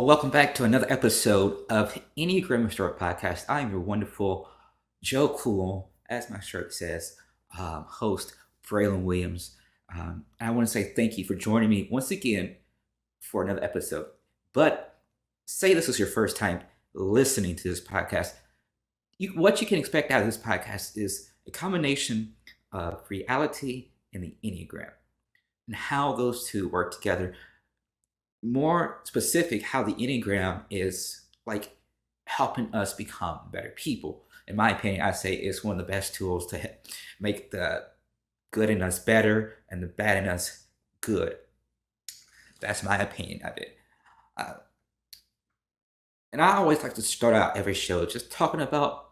Well, welcome back to another episode of Enneagram Story Podcast. I'm your wonderful Joe Cool, as my shirt says, host Braylon Williams. And I want to say thank you for joining me once again for another episode. But say this is your first time listening to this podcast. What you can expect out of this podcast is a combination of reality and the Enneagram and how those two work together, more specific, how the Enneagram is like helping us become better people. In my opinion, I say it's one of the best tools to make the good in us better and the bad in us good. That's my opinion of it. Uh, and I always like to start out every show just talking about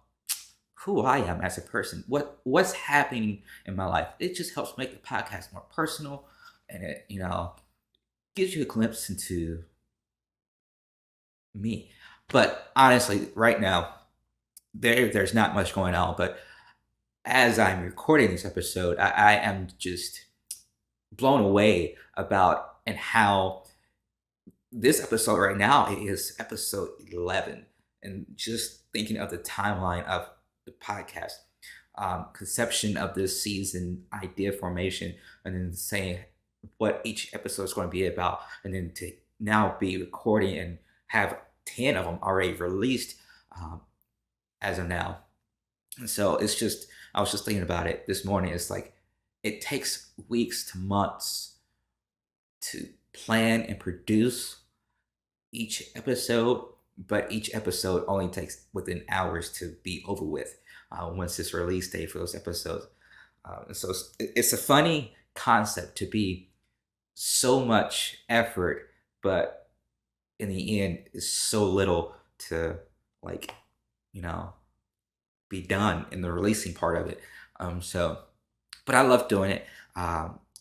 who I am as a person, what's happening in my life. It just helps make the podcast more personal, and it gives you a glimpse into me. But honestly, right now, there's not much going on. But as I'm recording this episode, I am just blown away about and how this episode right now is episode 11. And just thinking of the timeline of the podcast, conception of this season, idea formation, and then saying what each episode is going to be about, and then to now be recording and have 10 of them already released as of now. And so I was just thinking about it this morning. It's like it takes weeks to months to plan and produce each episode, but each episode only takes within hours to be over with once it's release date for those episodes. And so it's a funny concept to be so much effort, but in the end, is so little to like, you know, be done in the releasing part of it. But I love doing it.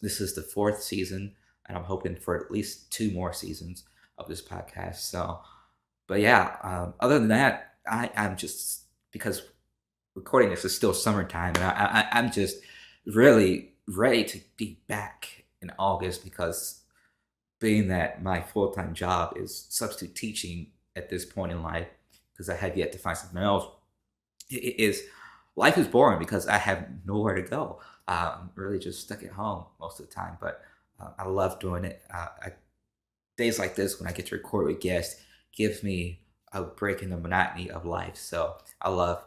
This is the fourth season, and I'm hoping for at least two more seasons of this podcast. So, but yeah, other than that, I'm just, because recording this is still summertime, and I'm just really ready to be back in August, because being that my full-time job is substitute teaching at this point in life, because I have yet to find something else, life is boring because I have nowhere to go. I'm really just stuck at home most of the time, but I love doing it. Days like this when I get to record with guests gives me a break in the monotony of life. So I love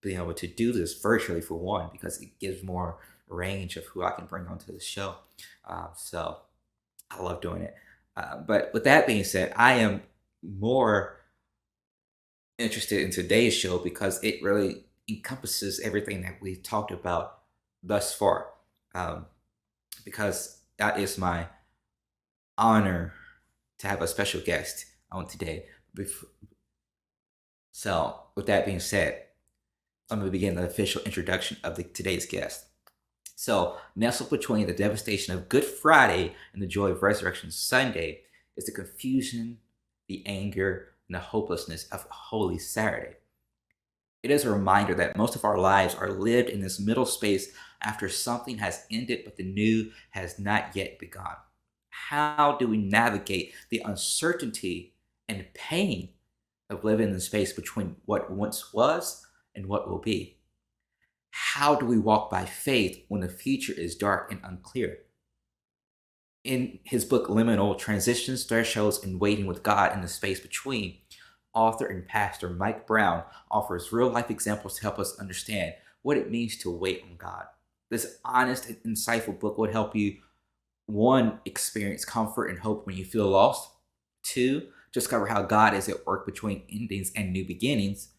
being able to do this virtually, for one, because it gives more range of who I can bring onto the show. So I love doing it. But with that being said, I am more interested in today's show because it really encompasses everything that we've talked about thus far. Because that is my honor to have a special guest on today. So, with that being said, I'm going to begin the official introduction of today's guest. So, nestled between the devastation of Good Friday and the joy of Resurrection Sunday is the confusion, the anger, and the hopelessness of Holy Saturday. It is a reminder that most of our lives are lived in this middle space after something has ended but the new has not yet begun. How do we navigate the uncertainty and pain of living in the space between what once was and what will be? How do we walk by faith when the future is dark and unclear? In his book Liminal, Transitions, Thresholds, and Waiting with God in the Space Between, author and pastor Mike Brown offers real-life examples to help us understand what it means to wait on God. This honest and insightful book would help you, one, experience comfort and hope when you feel lost. Two, discover how God is at work between endings and new beginnings,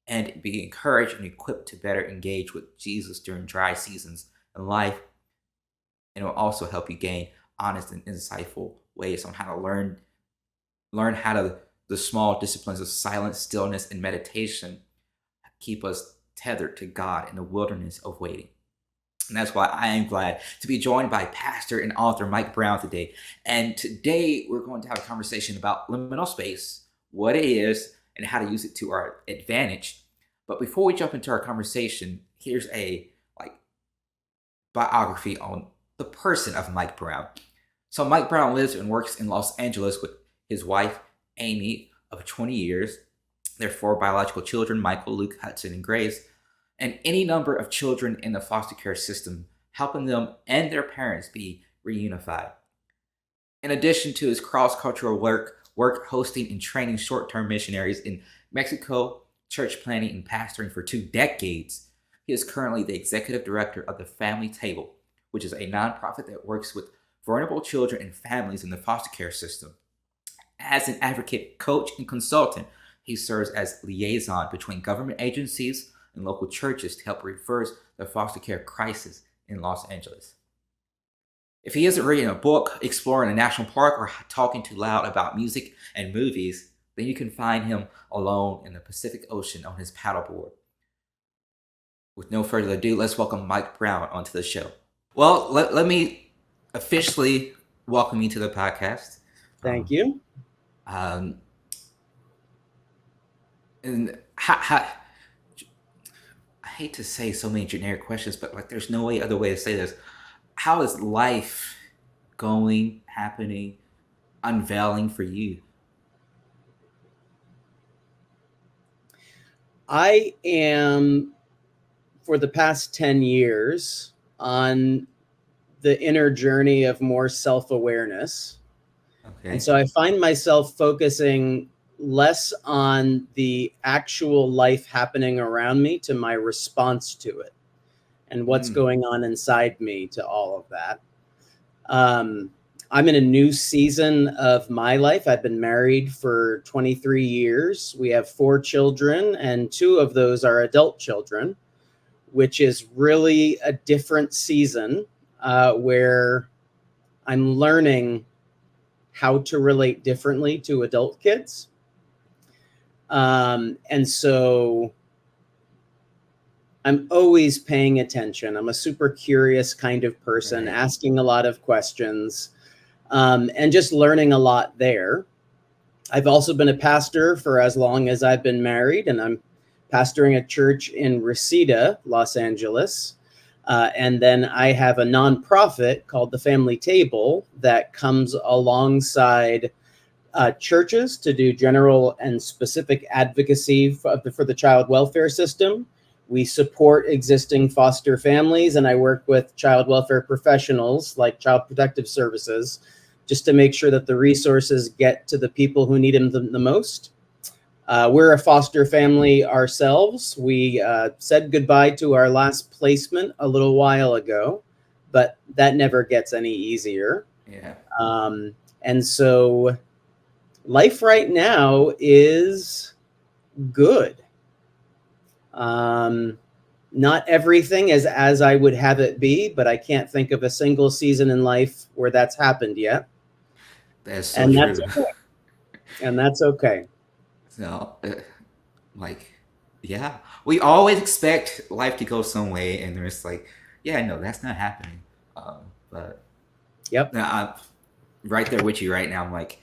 and be encouraged and equipped to better engage with Jesus during dry seasons in life. And it will also help you gain honest and insightful ways on how to learn how to the small disciplines of silence, stillness, and meditation keep us tethered to God in the wilderness of waiting. And that's why I am glad to be joined by pastor and author Mike Brown today. And today we're going to have a conversation about liminal space, what it is, and how to use it to our advantage. But before we jump into our conversation, here's a biography on the person of Mike Brown. So Mike Brown lives and works in Los Angeles with his wife Amy of 20 years, their 4 biological children, Michael, Luke, Hudson, and Grace, and any number of children in the foster care system, helping them and their parents be reunified. In addition to his cross-cultural work hosting and training short-term missionaries in Mexico, church planting, and pastoring for 2 decades, he is currently the executive director of the Family Table, which is a nonprofit that works with vulnerable children and families in the foster care system. As an advocate, coach, and consultant, he serves as liaison between government agencies and local churches to help reverse the foster care crisis in Los Angeles. If he isn't reading a book, exploring a national park, or talking too loud about music and movies, then you can find him alone in the Pacific Ocean on his paddleboard. With no further ado, let's welcome Mike Brown onto the show. Well, let me officially welcome you to the podcast. Thank you. And I hate to say so many generic questions, but like there's no other way to say this. How is life going, happening, unveiling for you? I am, for the past 10 years, on the inner journey of more self-awareness. Okay. And so I find myself focusing less on the actual life happening around me to my response to it and what's going on inside me to all of that. I'm in a new season of my life. I've been married for 23 years. We have 4 children, and 2 of those are adult children, which is really a different season where I'm learning how to relate differently to adult kids. And so I'm always paying attention. I'm a super curious kind of person, asking a lot of questions, and just learning a lot there. I've also been a pastor for as long as I've been married, and I'm pastoring a church in Reseda, Los Angeles. And then I have a nonprofit called the Family Table that comes alongside churches to do general and specific advocacy for the child welfare system. We support existing foster families, and I work with child welfare professionals like Child Protective Services just to make sure that the resources get to the people who need them the most. We're a foster family ourselves. We said goodbye to our last placement a little while ago, but that never gets any easier. Yeah. And so life right now is good. Not everything is as I would have it be, but I can't think of a single season in life where that's happened yet. That's so true. That's okay. And that's okay. So, yeah, we always expect life to go some way, and there's like, yeah, no, that's not happening. But yep, I'm right there with you right now. I'm like,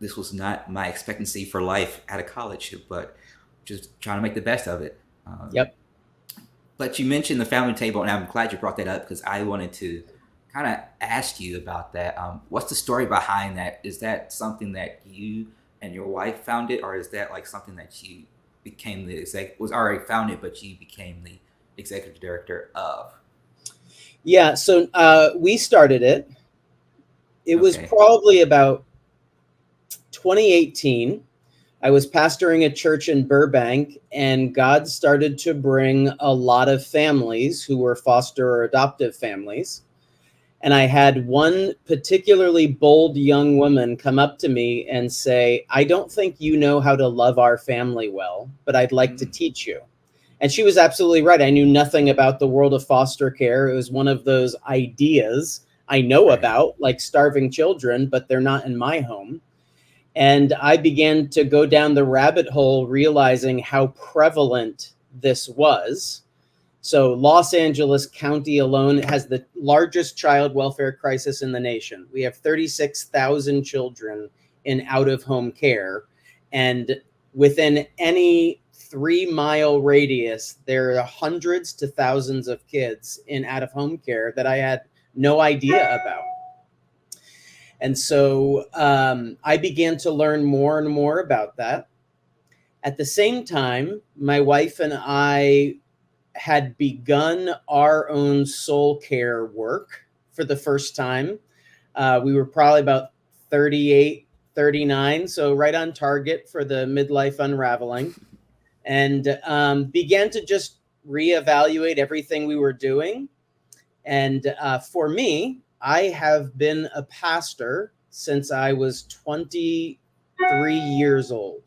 this was not my expectancy for life out of college, but just trying to make the best of it. Yep. But you mentioned the Family Table, and I'm glad you brought that up because I wanted to kind of ask you about that. What's the story behind that? Is that something that you and your wife founded, or is that like something that you became was already founded, but you became the executive director of? Yeah, so we started it. It was probably about 2018. I was pastoring a church in Burbank, and God started to bring a lot of families who were foster or adoptive families. And I had one particularly bold young woman come up to me and say, I don't think you know how to love our family well, but I'd like to teach you. And she was absolutely right. I knew nothing about the world of foster care. It was one of those ideas I know about, like starving children, but they're not in my home. And I began to go down the rabbit hole, realizing how prevalent this was. So Los Angeles County alone has the largest child welfare crisis in the nation. We have 36,000 children in out-of-home care. And within any 3-mile radius, there are hundreds to thousands of kids in out-of-home care that I had no idea about. And so I began to learn more and more about that. At the same time, my wife and I had begun our own soul care work for the first time. We were probably about 38, 39, so right on target for the midlife unraveling, and began to just reevaluate everything we were doing. And for me, I have been a pastor since I was 23 years old.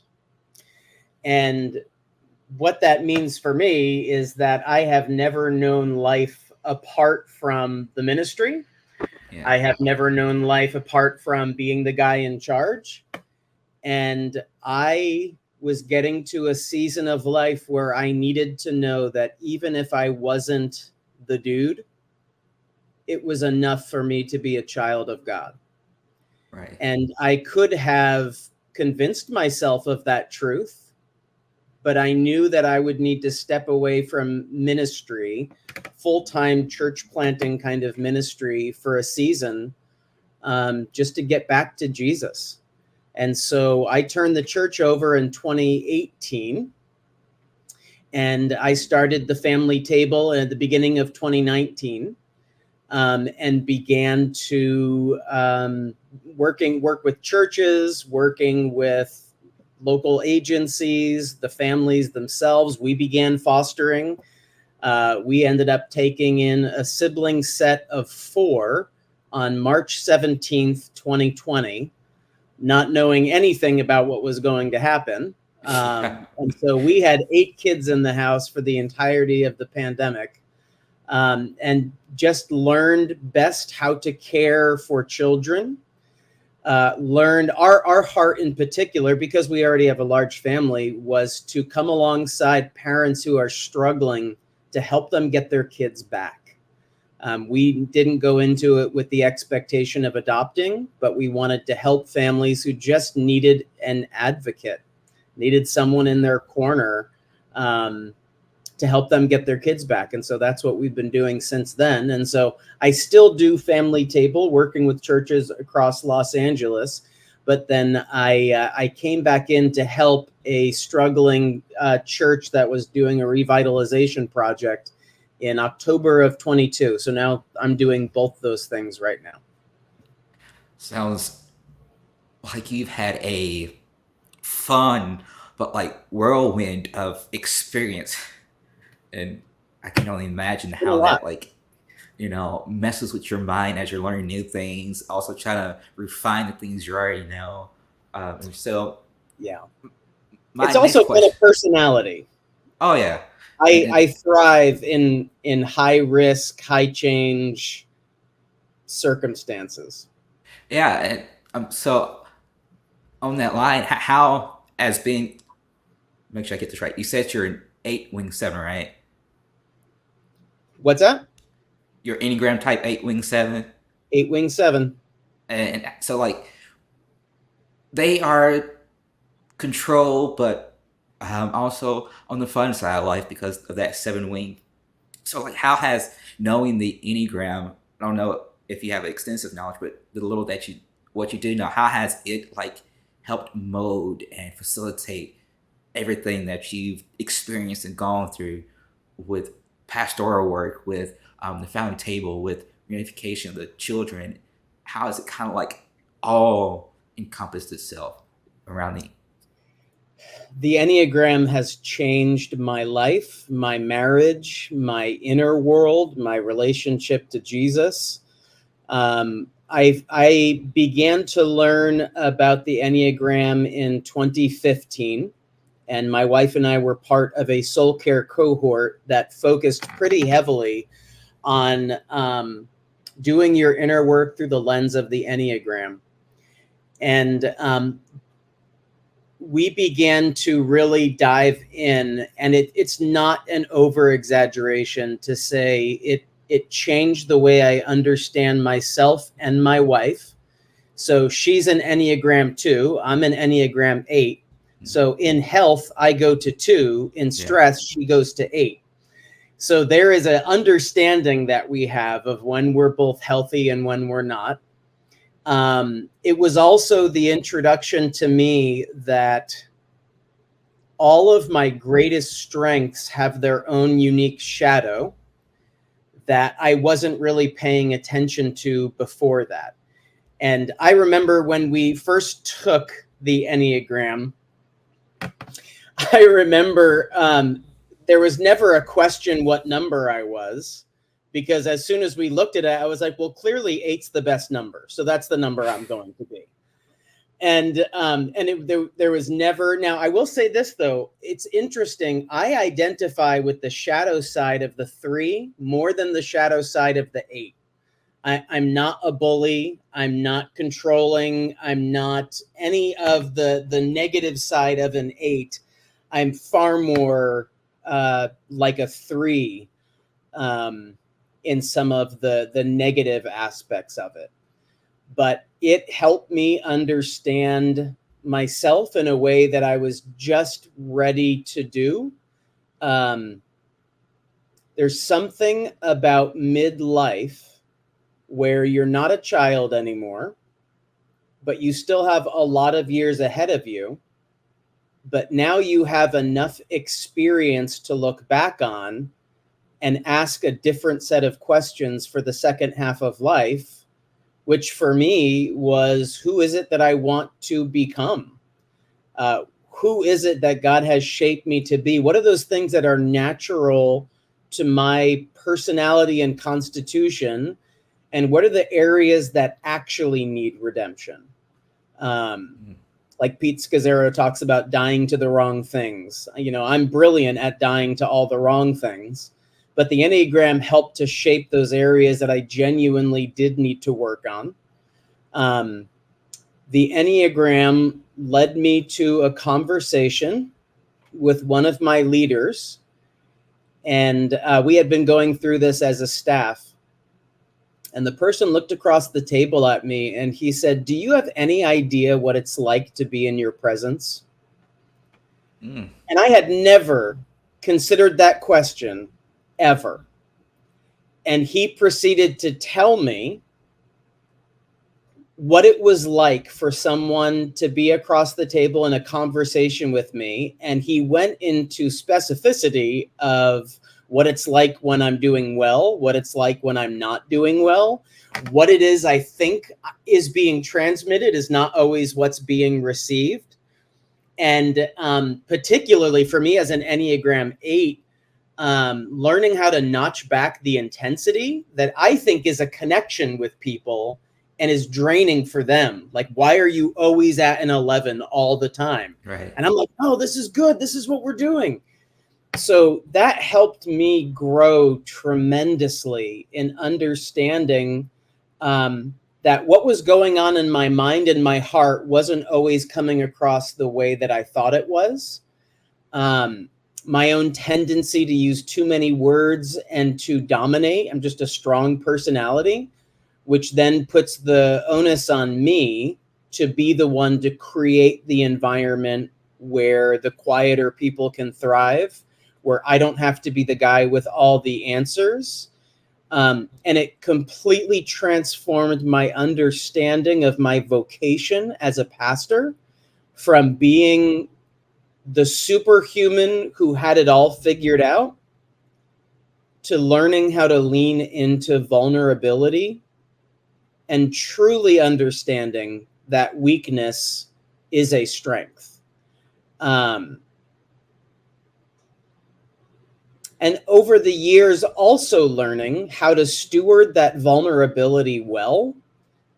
And what that means for me is that I have never known life apart from the ministry. Yeah. I have never known life apart from being the guy in charge. And I was getting to a season of life where I needed to know that even if I wasn't the dude, it was enough for me to be a child of God. Right. And I could have convinced myself of that truth, but I knew that I would need to step away from ministry, full-time church planting kind of ministry for a season, just to get back to Jesus. And so I turned the church over in 2018, and I started the family table at the beginning of 2019, and began to work with churches, working with local agencies, the families themselves. We began fostering. We ended up taking in a sibling set of 4 on March 17th, 2020, not knowing anything about what was going to happen. And so we had 8 kids in the house for the entirety of the pandemic, and just learned best how to care for children. Learned our heart in particular, because we already have a large family, was to come alongside parents who are struggling to help them get their kids back. We didn't go into it with the expectation of adopting, but we wanted to help families who just needed an advocate, needed someone in their corner to help them get their kids back. And so that's what we've been doing since then. And so I still do family table, working with churches across Los Angeles. But then I came back in to help a struggling church that was doing a revitalization project in October of 22. So now I'm doing both those things right now. Sounds like you've had a fun but like whirlwind of experience, and I can only imagine Been a how lot. that messes with your mind as you're learning new things, also trying to refine the things you already know. And so Yeah. my It's next also been a question. personality. Oh yeah, and I thrive in high risk, high change circumstances. yeah, and so on that line, how as being, make sure I get this right. You said you're an 8 wing 7, right? What's that? You're Enneagram type 8 wing 7, 8 wing 7. and so like they are control, but also on the fun side of life because of that 7 wing. So like, how has knowing the Enneagram? I don't know if you have extensive knowledge, but the little that what you do know, how has it like helped mold and facilitate everything that you've experienced and gone through with pastoral work, with the family table, with reunification of the children? How has it kind of like all encompassed itself around The Enneagram has changed my life, my marriage, my inner world, my relationship to Jesus. I began to learn about the Enneagram in 2015, and my wife and I were part of a soul care cohort that focused pretty heavily on doing your inner work through the lens of the Enneagram. And we began to really dive in, and it's not an over exaggeration to say it changed the way I understand myself and my wife. So she's an Enneagram 2, I'm an Enneagram 8. So in health, I go to 2, in stress, she goes to 8. So there is an understanding that we have of when we're both healthy and when we're not. It was also the introduction to me that all of my greatest strengths have their own unique shadow that I wasn't really paying attention to before that. And I remember when we first took the Enneagram, I remember there was never a question what number I was, because as soon as we looked at it, I was like, well, clearly 8's the best number. So that's the number I'm going to be. And there was never. Now, I will say this, though. It's interesting. I identify with the shadow side of the 3 more than the shadow side of the 8. I'm not a bully. I'm not controlling. I'm not any of the negative side of an 8. I'm far more like a 3 in some of the negative aspects of it. But it helped me understand myself in a way that I was just ready to do. There's something about midlife where you're not a child anymore, but you still have a lot of years ahead of you. But now you have enough experience to look back on and ask a different set of questions for the second half of life, which for me was, who is it that I want to become? Who is it that God has shaped me to be? What are those things that are natural to my personality and constitution? And what are the areas that actually need redemption? Like Pete Scazzaro talks about dying to the wrong things. I'm brilliant at dying to all the wrong things, but the Enneagram helped to shape those areas that I genuinely did need to work on. The Enneagram led me to a conversation with one of my leaders, and we had been going through this as a staff. And the person looked across the table at me and he said, "Do you have any idea what it's like to be in your presence?" And I had never considered that question ever. And he proceeded to tell me what it was like for someone to be across the table in a conversation with me. And he went into specificity of what it's like when I'm doing well, what it's like when I'm not doing well, what it is I think is being transmitted is not always what's being received. And particularly for me as an Enneagram 8, learning how to notch back the intensity that I think is a connection with people and is draining for them. Like, why are you always at an 11 all the time? Right. And I'm like, oh, this is good. This is what we're doing. So that helped me grow tremendously in understanding that what was going on in my mind and my heart wasn't always coming across the way that I thought it was. My own tendency to use too many words and to dominate. I'm just a strong personality, which then puts the onus on me to be the one to create the environment where the quieter people can thrive, where I don't have to be the guy with all the answers. And it completely transformed my understanding of my vocation as a pastor, from being the superhuman who had it all figured out to learning how to lean into vulnerability and truly understanding that weakness is a strength. And over the years, also learning how to steward that vulnerability well.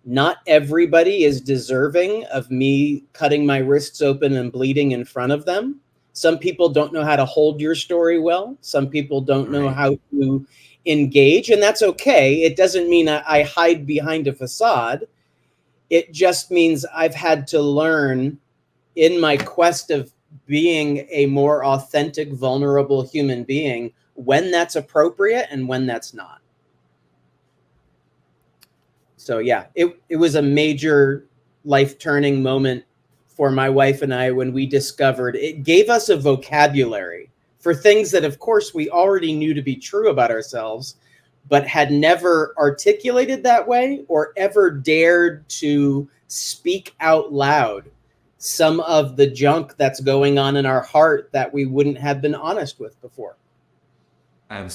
Not everybody is deserving of me cutting my wrists open and bleeding in front of them. Some people don't know how to hold your story well. Some people don't know how to engage, and that's okay. It doesn't mean I hide behind a facade. It just means I've had to learn in my quest of being a more authentic, vulnerable human being when that's appropriate and when that's not. So yeah, it was a major life-turning moment for my wife and I when we discovered it gave us a vocabulary for things that, of course, we already knew to be true about ourselves, but had never articulated that way or ever dared to speak out loud some of the junk that's going on in our heart that we wouldn't have been honest with before. I'm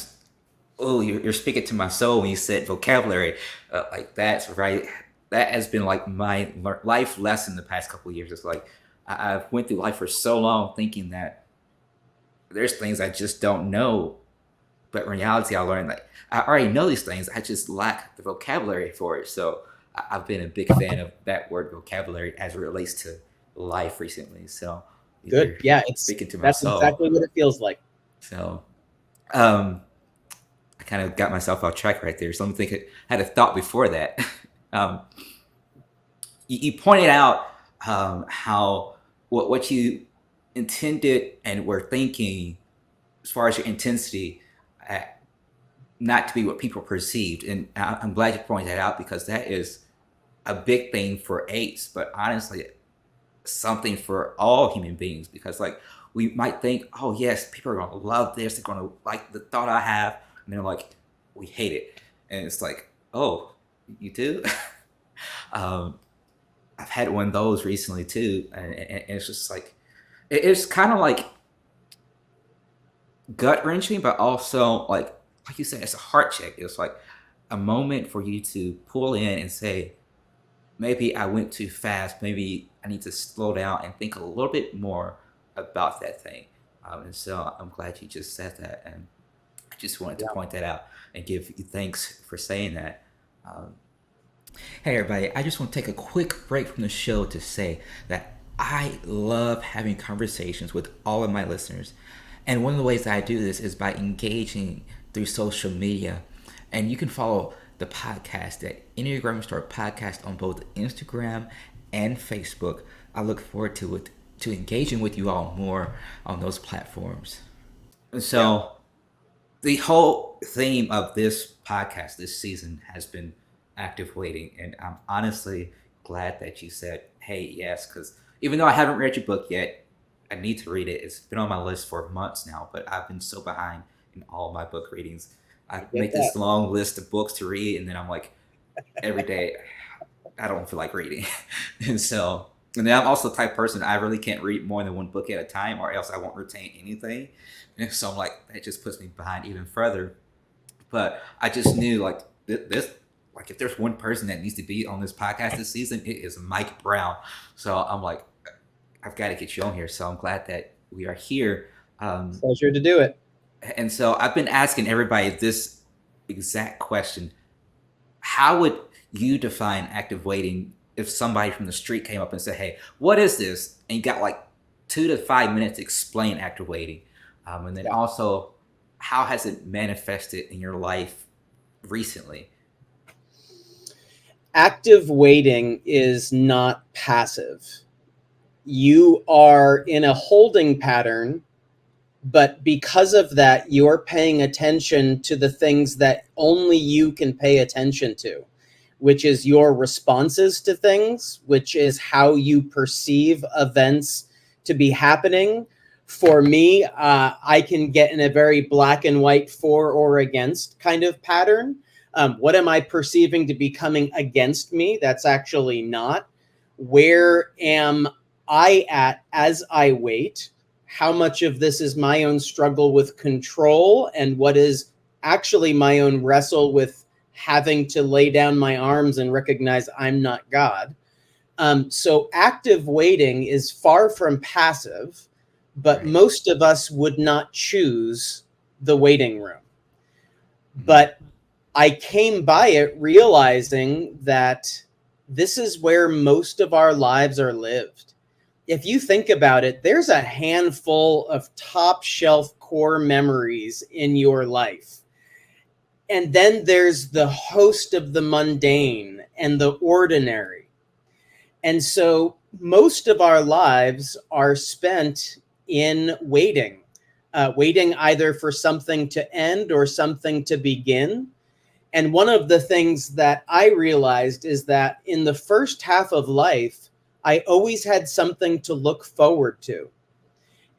oh, you're speaking to my soul when you said vocabulary. Like that's right. That has been like my life lesson the past couple of years. It's like I've went through life for so long thinking that there's things I just don't know, but in reality, I learned that I already know these things. I just lack the vocabulary for it. So I've been a big fan of that word vocabulary as it relates to life recently. So Good. you're Yeah, speaking to my that's soul. exactly what it feels like. So um, I kind of got myself off track right there. So let me think. I had a thought before that. um, you pointed out how what you intended and were thinking as far as your intensity, uh, not to be what people perceived. And I'm glad you pointed that out because that is a big thing for eights, but honestly, something for all human beings. Because like we might think, oh yes, people are going to love this. They're going to like the thought I have, and they're like, we hate it, and it's like, oh, you do. um, I've had one of those recently too, and it's just like it's kind of like gut wrenching, but also like you said, it's a heart check. It's like a moment for you to pull in and say, maybe I went too fast. Maybe I need to slow down and think a little bit more about that thing. And so I'm glad you just said that, and I just wanted to Yeah. point that out and give you thanks for saying that. Um, Hey, everybody, I just want to take a quick break from the show to say that I love having conversations with all of my listeners. And one of the ways that I do this is by engaging through social media. And you can follow the podcast at Enneagram Store Podcast on both Instagram and Facebook. I look forward to engaging with you all more on those platforms. And so the whole theme of this podcast this season has been active waiting, and I'm honestly glad that you said, "Hey, yes," because even though I haven't read your book yet, I need to read it. It's been on my list for months now, but I've been so behind in all my book readings. I I get make that. this long list of books to read, and then I'm like, every day, I don't feel like reading, and so. And then I'm also the type of person I really can't read more than one book at a time, or else I won't retain anything. And so I'm like, that just puts me behind even further. But I just knew like this, like if there's one person that needs to be on this podcast this season, it is Mike Brown. So I'm like, I've got to get you on here. So I'm glad that we are here. Pleasure to do it. And so I've been asking everybody this exact question: how would you define active waiting if somebody from the street came up and said, "Hey, what is this?" and you got like 2 to 5 minutes to explain active waiting, and then Yeah. also how has it manifested in your life recently? Active waiting is not passive. You are in a holding pattern, but because of that, you're paying attention to the things that only you can pay attention to, which is your responses to things, which is how you perceive events to be happening. For me, I can get in a very black and white for or against kind of pattern. What am I perceiving to be coming against me? That's actually not. Where am I at as I wait? How much of this is my own struggle with control, and what is actually my own wrestle with having to lay down my arms and recognize I'm not God? So active waiting is far from passive, but Right. most of us would not choose the waiting room. Mhm. But I came by it realizing that this is where most of our lives are lived. If you think about it, there's a handful of top shelf core memories in your life. And then there's the host of the mundane and the ordinary. And so most of our lives are spent in waiting, waiting either for something to end or something to begin. And one of the things that I realized is that in the first half of life, I always had something to look forward to.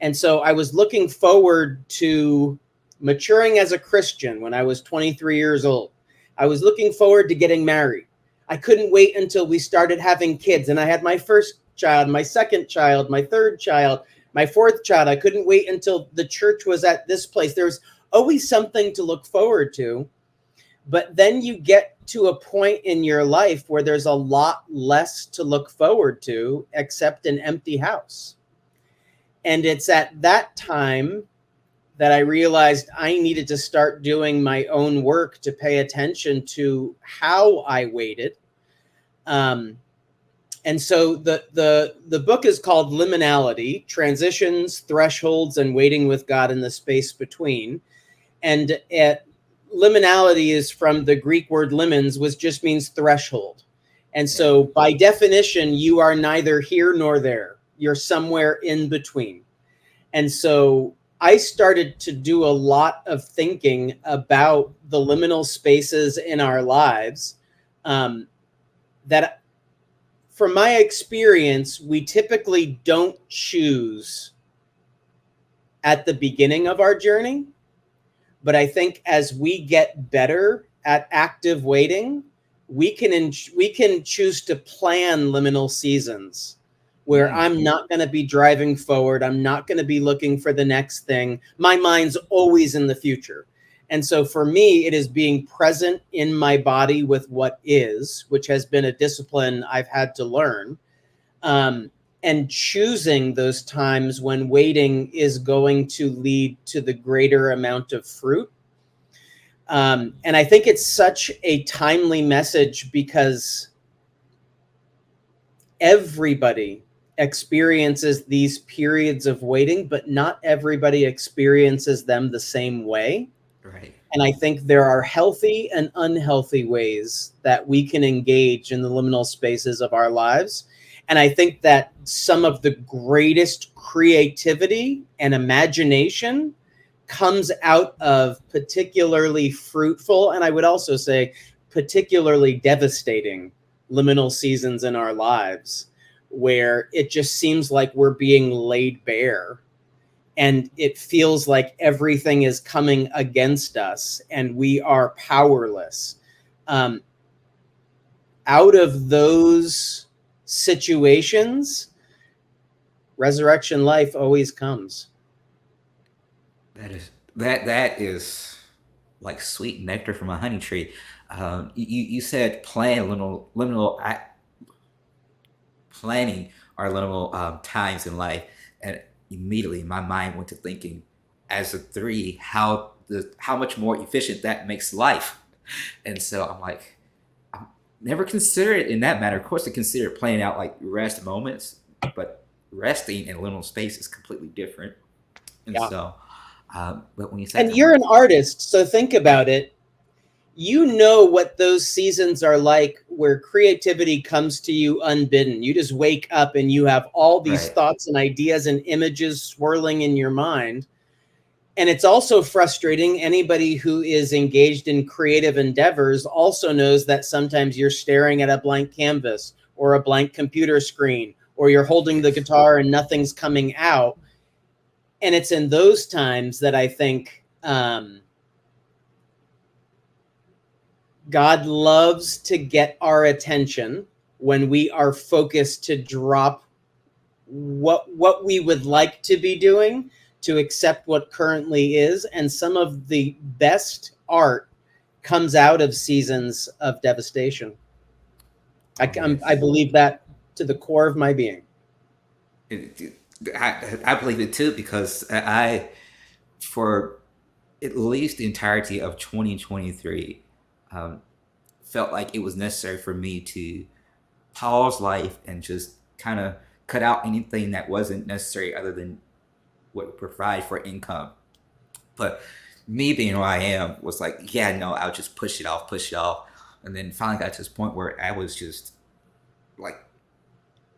And so I was looking forward to maturing as a Christian when I was 23 years old. I was looking forward to getting married. I couldn't wait until we started having kids, and I had my first child, my second child, my third child, my fourth child. I couldn't wait until the church was at this place. There's always something to look forward to. But then you get to a point in your life where there's a lot less to look forward to except an empty house. And it's at that time that I realized I needed to start doing my own work to pay attention to how I waited. And so the book is called Liminality: Transitions, Thresholds, and Waiting with God in the Space Between. And liminality is from the Greek word limens, which just means threshold. And so by definition, you are neither here nor there. You're somewhere in between. And so I started to do a lot of thinking about the liminal spaces in our lives, that from my experience, we typically don't choose at the beginning of our journey. But I think as we get better at active waiting, we can choose to plan liminal seasons where I'm not going to be driving forward. I'm not going to be looking for the next thing. My mind's always in the future. And so for me, it is being present in my body with what is, which has been a discipline I've had to learn, and choosing those times when waiting is going to lead to the greater amount of fruit. And I think it's such a timely message because everybody experiences these periods of waiting, but not everybody experiences them the same way. Right. And I think there are healthy and unhealthy ways that we can engage in the liminal spaces of our lives. And I think that some of the greatest creativity and imagination comes out of particularly fruitful, and I would also say particularly devastating liminal seasons in our lives, where it just seems like we're being laid bare and it feels like everything is coming against us and we are powerless. Out of those situations, resurrection life always comes. That is like sweet nectar from a honey tree. You said planning our liminal times in life, and immediately my mind went to thinking, as a three, how much more efficient that makes life. And so I'm like, I never considered it in that matter. Of course, I consider planning out like rest moments, but resting in liminal space is completely different. And Yeah. so, but when you said, And you're an artist, so think about it. You know what those seasons are like, where creativity comes to you unbidden. You just wake up and you have all these right, thoughts and ideas and images swirling in your mind. And it's also frustrating. Anybody who is engaged in creative endeavors also knows that sometimes you're staring at a blank canvas or a blank computer screen, or you're holding the guitar and nothing's coming out. And it's in those times that I think God loves to get our attention when we are focused to drop what we would like to be doing to accept what currently is. And some of the best art comes out of seasons of devastation. I believe that to the core of my being. I believe it too, because for at least the entirety of 2023, felt like it was necessary for me to pause life and just kind of cut out anything that wasn't necessary other than what would provide for income. But me being who I am was like, yeah, no, I'll just push it off. And then finally got to this point where I was just like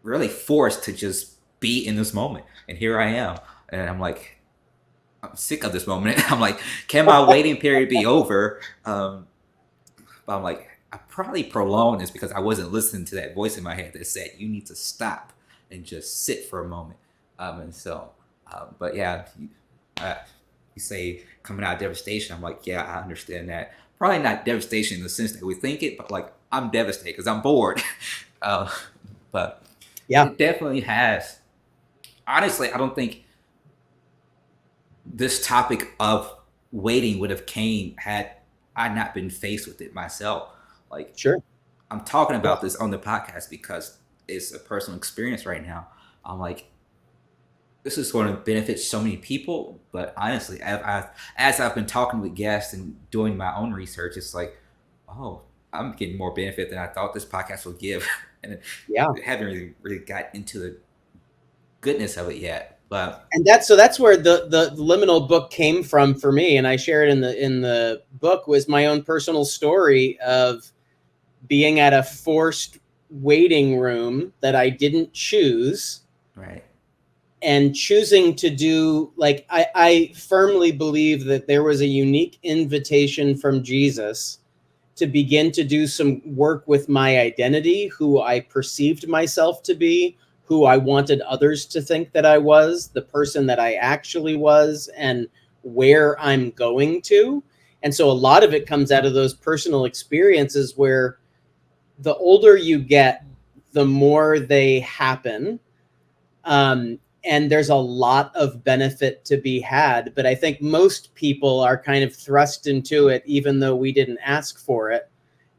really forced to just be in this moment. And here I am. And I'm like, I'm sick of this moment. I'm like, can my waiting period be over? But I'm like, I probably prolonged this because I wasn't listening to that voice in my head that said, you need to stop and just sit for a moment. And so, but yeah, you say coming out of devastation, I'm like, yeah, I understand that. Probably not devastation in the sense that we think it, but like I'm devastated because I'm bored. uh, but Yeah, it definitely has. Honestly, I don't think this topic of waiting would have came had I not been faced with it myself. Like sure. I'm talking Yeah. about this on the podcast because it's a personal experience right now. I'm like, this is going to benefit so many people. But honestly, as I've been talking with guests and doing my own research, it's like, oh, I'm getting more benefit than I thought this podcast would give, and Yeah. I haven't really got into the goodness of it yet. But And that's where the liminal book came from for me, and I share it in the book, was my own personal story of being at a forced waiting room that I didn't choose, right, and choosing to do, like, I firmly believe that there was a unique invitation from Jesus to begin to do some work with my identity, who I perceived myself to be, who I wanted others to think that I was, the person that I actually was, and where I'm going to. And so a lot of it comes out of those personal experiences where the older you get, the more they happen. And there's a lot of benefit to be had. But I think most people are kind of thrust into it, even though we didn't ask for it.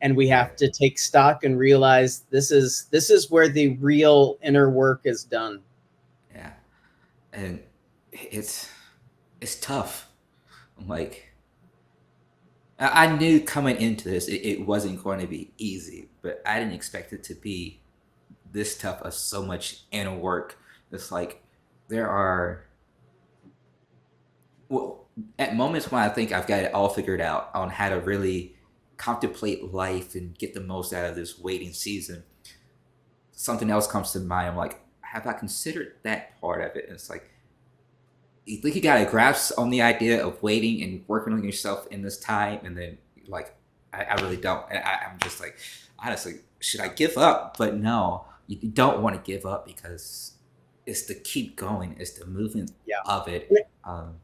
And we right, have to take stock and realize this is where the real inner work is done. yeah, and it's it's tough. Like I knew coming into this, it wasn't going to be easy, but I didn't expect it to be this tough of so much inner work. It's like there are, well, at moments when I think I've got it all figured out on how to really contemplate life and get the most out of this waiting season, something else comes to mind. I'm like, have I considered that part of it? And it's like, you think you got a grasp on the idea of waiting and working on yourself in this time, and then like, I really don't. And I'm just like, honestly, should I give up? But no, you don't want to give up because it's the keep going, it's the movement Yeah. of it. And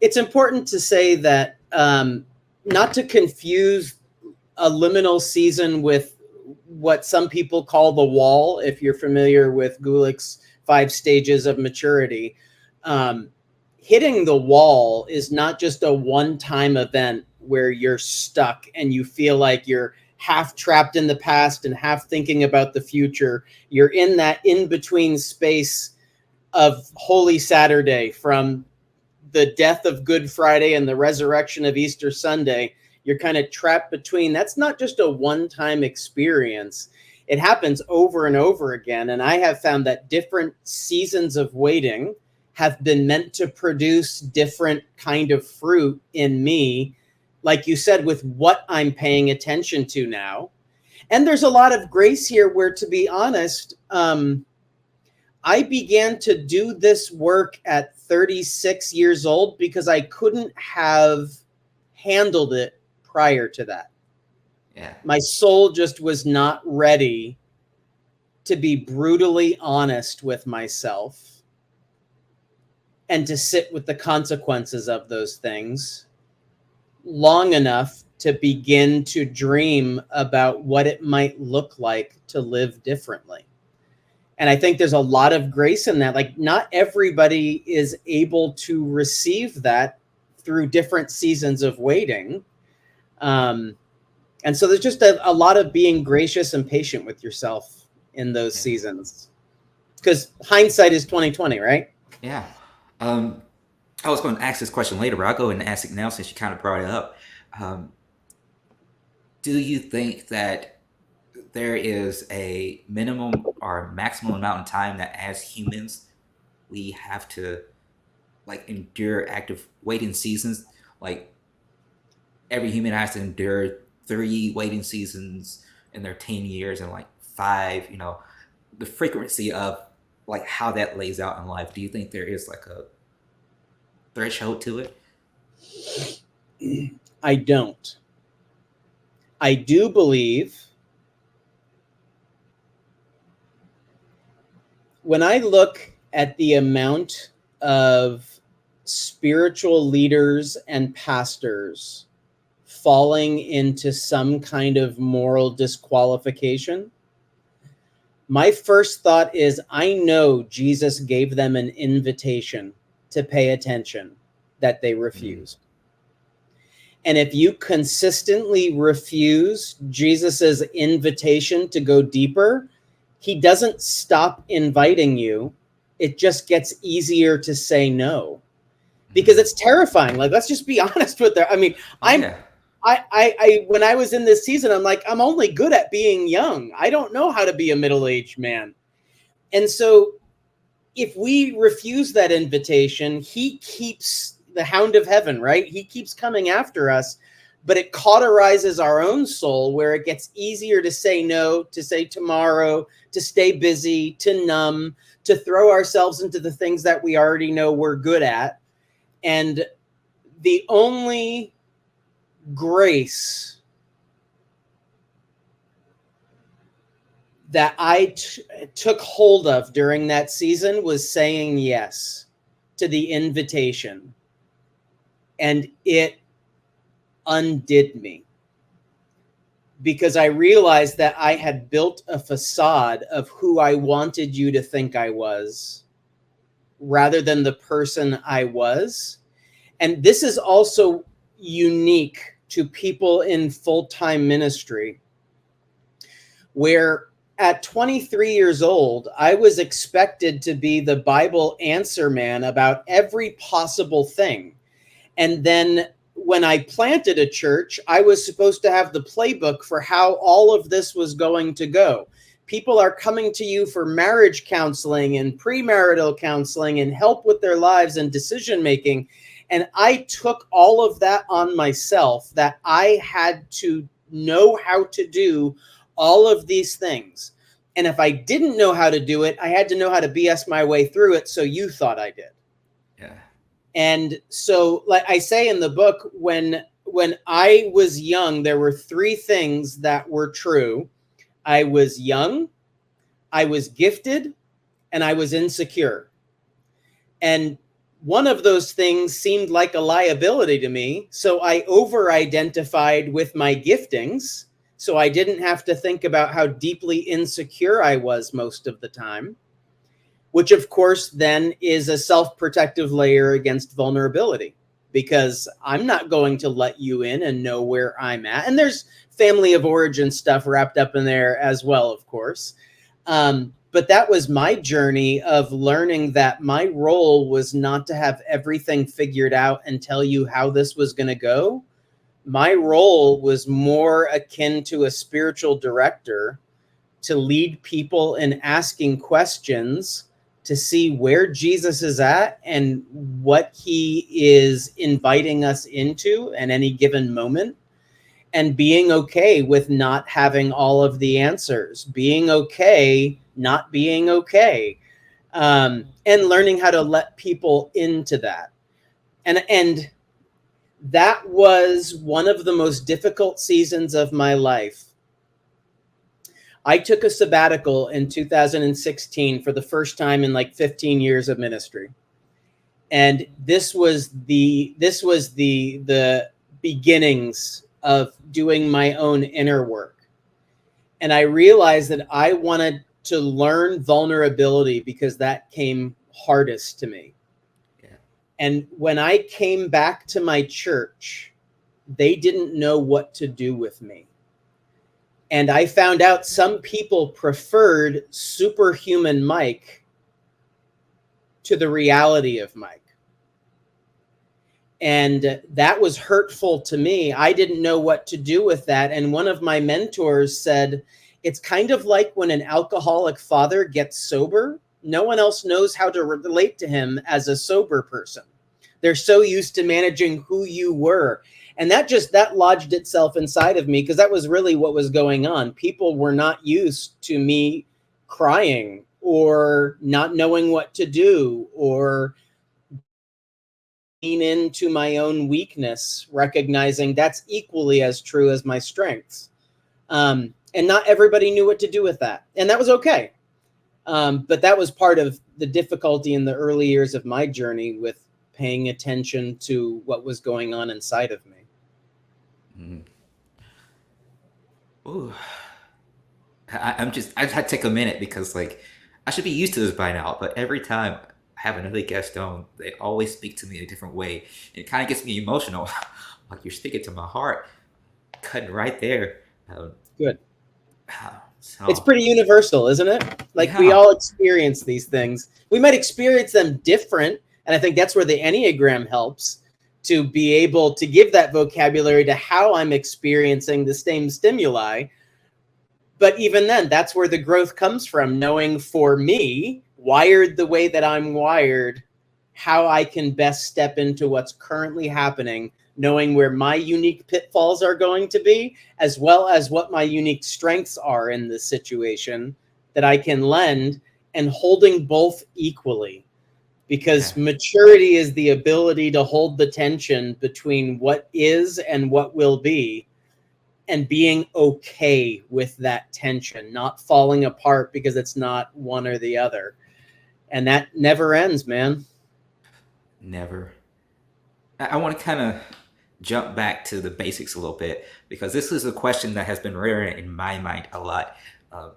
it's important to say that, not to confuse a liminal season with what some people call the wall. If you're familiar with Gulick's 5 stages of maturity, um, hitting the wall is not just a one-time event where you're stuck and you feel like you're half trapped in the past and half thinking about the future. You're in that in-between space of Holy Saturday, from the death of Good Friday and the resurrection of Easter Sunday. You're kind of trapped between. That's not just a one-time experience. It happens over and over again. And I have found that different seasons of waiting have been meant to produce different kind of fruit in me, like you said, with what I'm paying attention to now. And there's a lot of grace here where, to be honest, I began to do this work at 36 years old because I couldn't have handled it prior to that. Yeah, My soul just was not ready to be brutally honest with myself and to sit with the consequences of those things long enough to begin to dream about what it might look like to live differently. And I think there's a lot of grace in that. Like, not everybody is able to receive that through different seasons of waiting. And so there's just a lot of being gracious and patient with yourself in those yeah, seasons. Because hindsight is 2020, right? yeah. Um, I was going to ask this question later, but I'll go ahead and ask it now since you kind of brought it up. Um, do you think that there is a minimum or maximum amount of time that as humans we have to like endure active waiting seasons? Like every human has to endure 3 waiting seasons in their 10 years and like 5, the frequency of like how that lays out in life. Do you think there is like a threshold to it? I don't. I do believe, when I look at the amount of spiritual leaders and pastors falling into some kind of moral disqualification, my first thought is, I know Jesus gave them an invitation to pay attention that they refused. And if you consistently refuse Jesus's invitation to go deeper, he doesn't stop inviting you. It just gets easier to say no, because it's terrifying. Like, let's just be honest with that. I mean, when I was in this season, I'm like, I'm only good at being young. I don't know how to be a middle-aged man. And so if we refuse that invitation, he keeps the hound of heaven, right? He keeps coming after us, but it cauterizes our own soul, where it gets easier to say no, to say tomorrow, to stay busy, to numb, to throw ourselves into the things that we already know we're good at. And the only grace that I took hold of during that season was saying yes to the invitation. And it undid me, because I realized that I had built a facade of who I wanted you to think I was, rather than the person I was. And this is also unique to people in full-time ministry, where at 23 years old, I was expected to be the Bible answer man about every possible thing. And then when I planted a church, I was supposed to have the playbook for how all of this was going to go. People are coming to you for marriage counseling and premarital counseling and help with their lives and decision making. And I took all of that on myself, that I had to know how to do all of these things. And if I didn't know how to do it, I had to know how to BS my way through it, so you thought I did. Yeah. And so, like I say in the book, when I was young, there were three things that were true. I was young, I was gifted, and I was insecure. And one of those things seemed like a liability to me, so I over-identified with my giftings, so I didn't have to think about how deeply insecure I was most of the time, which of course then is a self-protective layer against vulnerability, because I'm not going to let you in and know where I'm at. And there's family of origin stuff wrapped up in there as well, of course. But that was my journey of learning that my role was not to have everything figured out and tell you how this was going to go. My role was more akin to a spiritual director, to lead people in asking questions, to see where Jesus is at and what he is inviting us into at any given moment, and being okay with not having all of the answers, being okay not being okay, and learning how to let people into that. And that was one of the most difficult seasons of my life. I took a sabbatical in 2016 for the first time in like 15 years of ministry. And this was the beginnings of doing my own inner work. And I realized that I wanted to learn vulnerability because that came hardest to me. Yeah. And when I came back to my church, they didn't know what to do with me. And I found out some people preferred superhuman Mike to the reality of Mike. And that was hurtful to me. I didn't know what to do with that. And one of my mentors said, it's kind of like when an alcoholic father gets sober. No one else knows how to relate to him as a sober person. They're so used to managing who you were. And that lodged itself inside of me, because that was really what was going on. People were not used to me crying or not knowing what to do or lean into my own weakness, recognizing that's equally as true as my strengths. And not everybody knew what to do with that. And that was okay. But that was part of the difficulty in the early years of my journey with paying attention to what was going on inside of me. Mm. Ooh. I had to take a minute because like I should be used to this by now, but every time I have another guest on, they always speak to me in a different way. It kind of gets me emotional. Like you're speaking to my heart, cutting right there. Um, Good. It's so pretty universal, isn't it? Like we yeah, all experience these things. We might experience them different, and I think that's where the Enneagram helps to be able to give that vocabulary to how I'm experiencing the same stimuli. But even then, that's where the growth comes from, knowing for me, wired the way that I'm wired, how I can best step into what's currently happening, knowing where my unique pitfalls are going to be, as well as what my unique strengths are in this situation that I can lend, and holding both equally. yeah, Because maturity is the ability to hold the tension between what is and what will be, and being okay with that tension, not falling apart because it's not one or the other. And that never ends, man. never. I want to kind of jump back to the basics a little bit because this is a question that has been rearing in my mind a lot. Uh,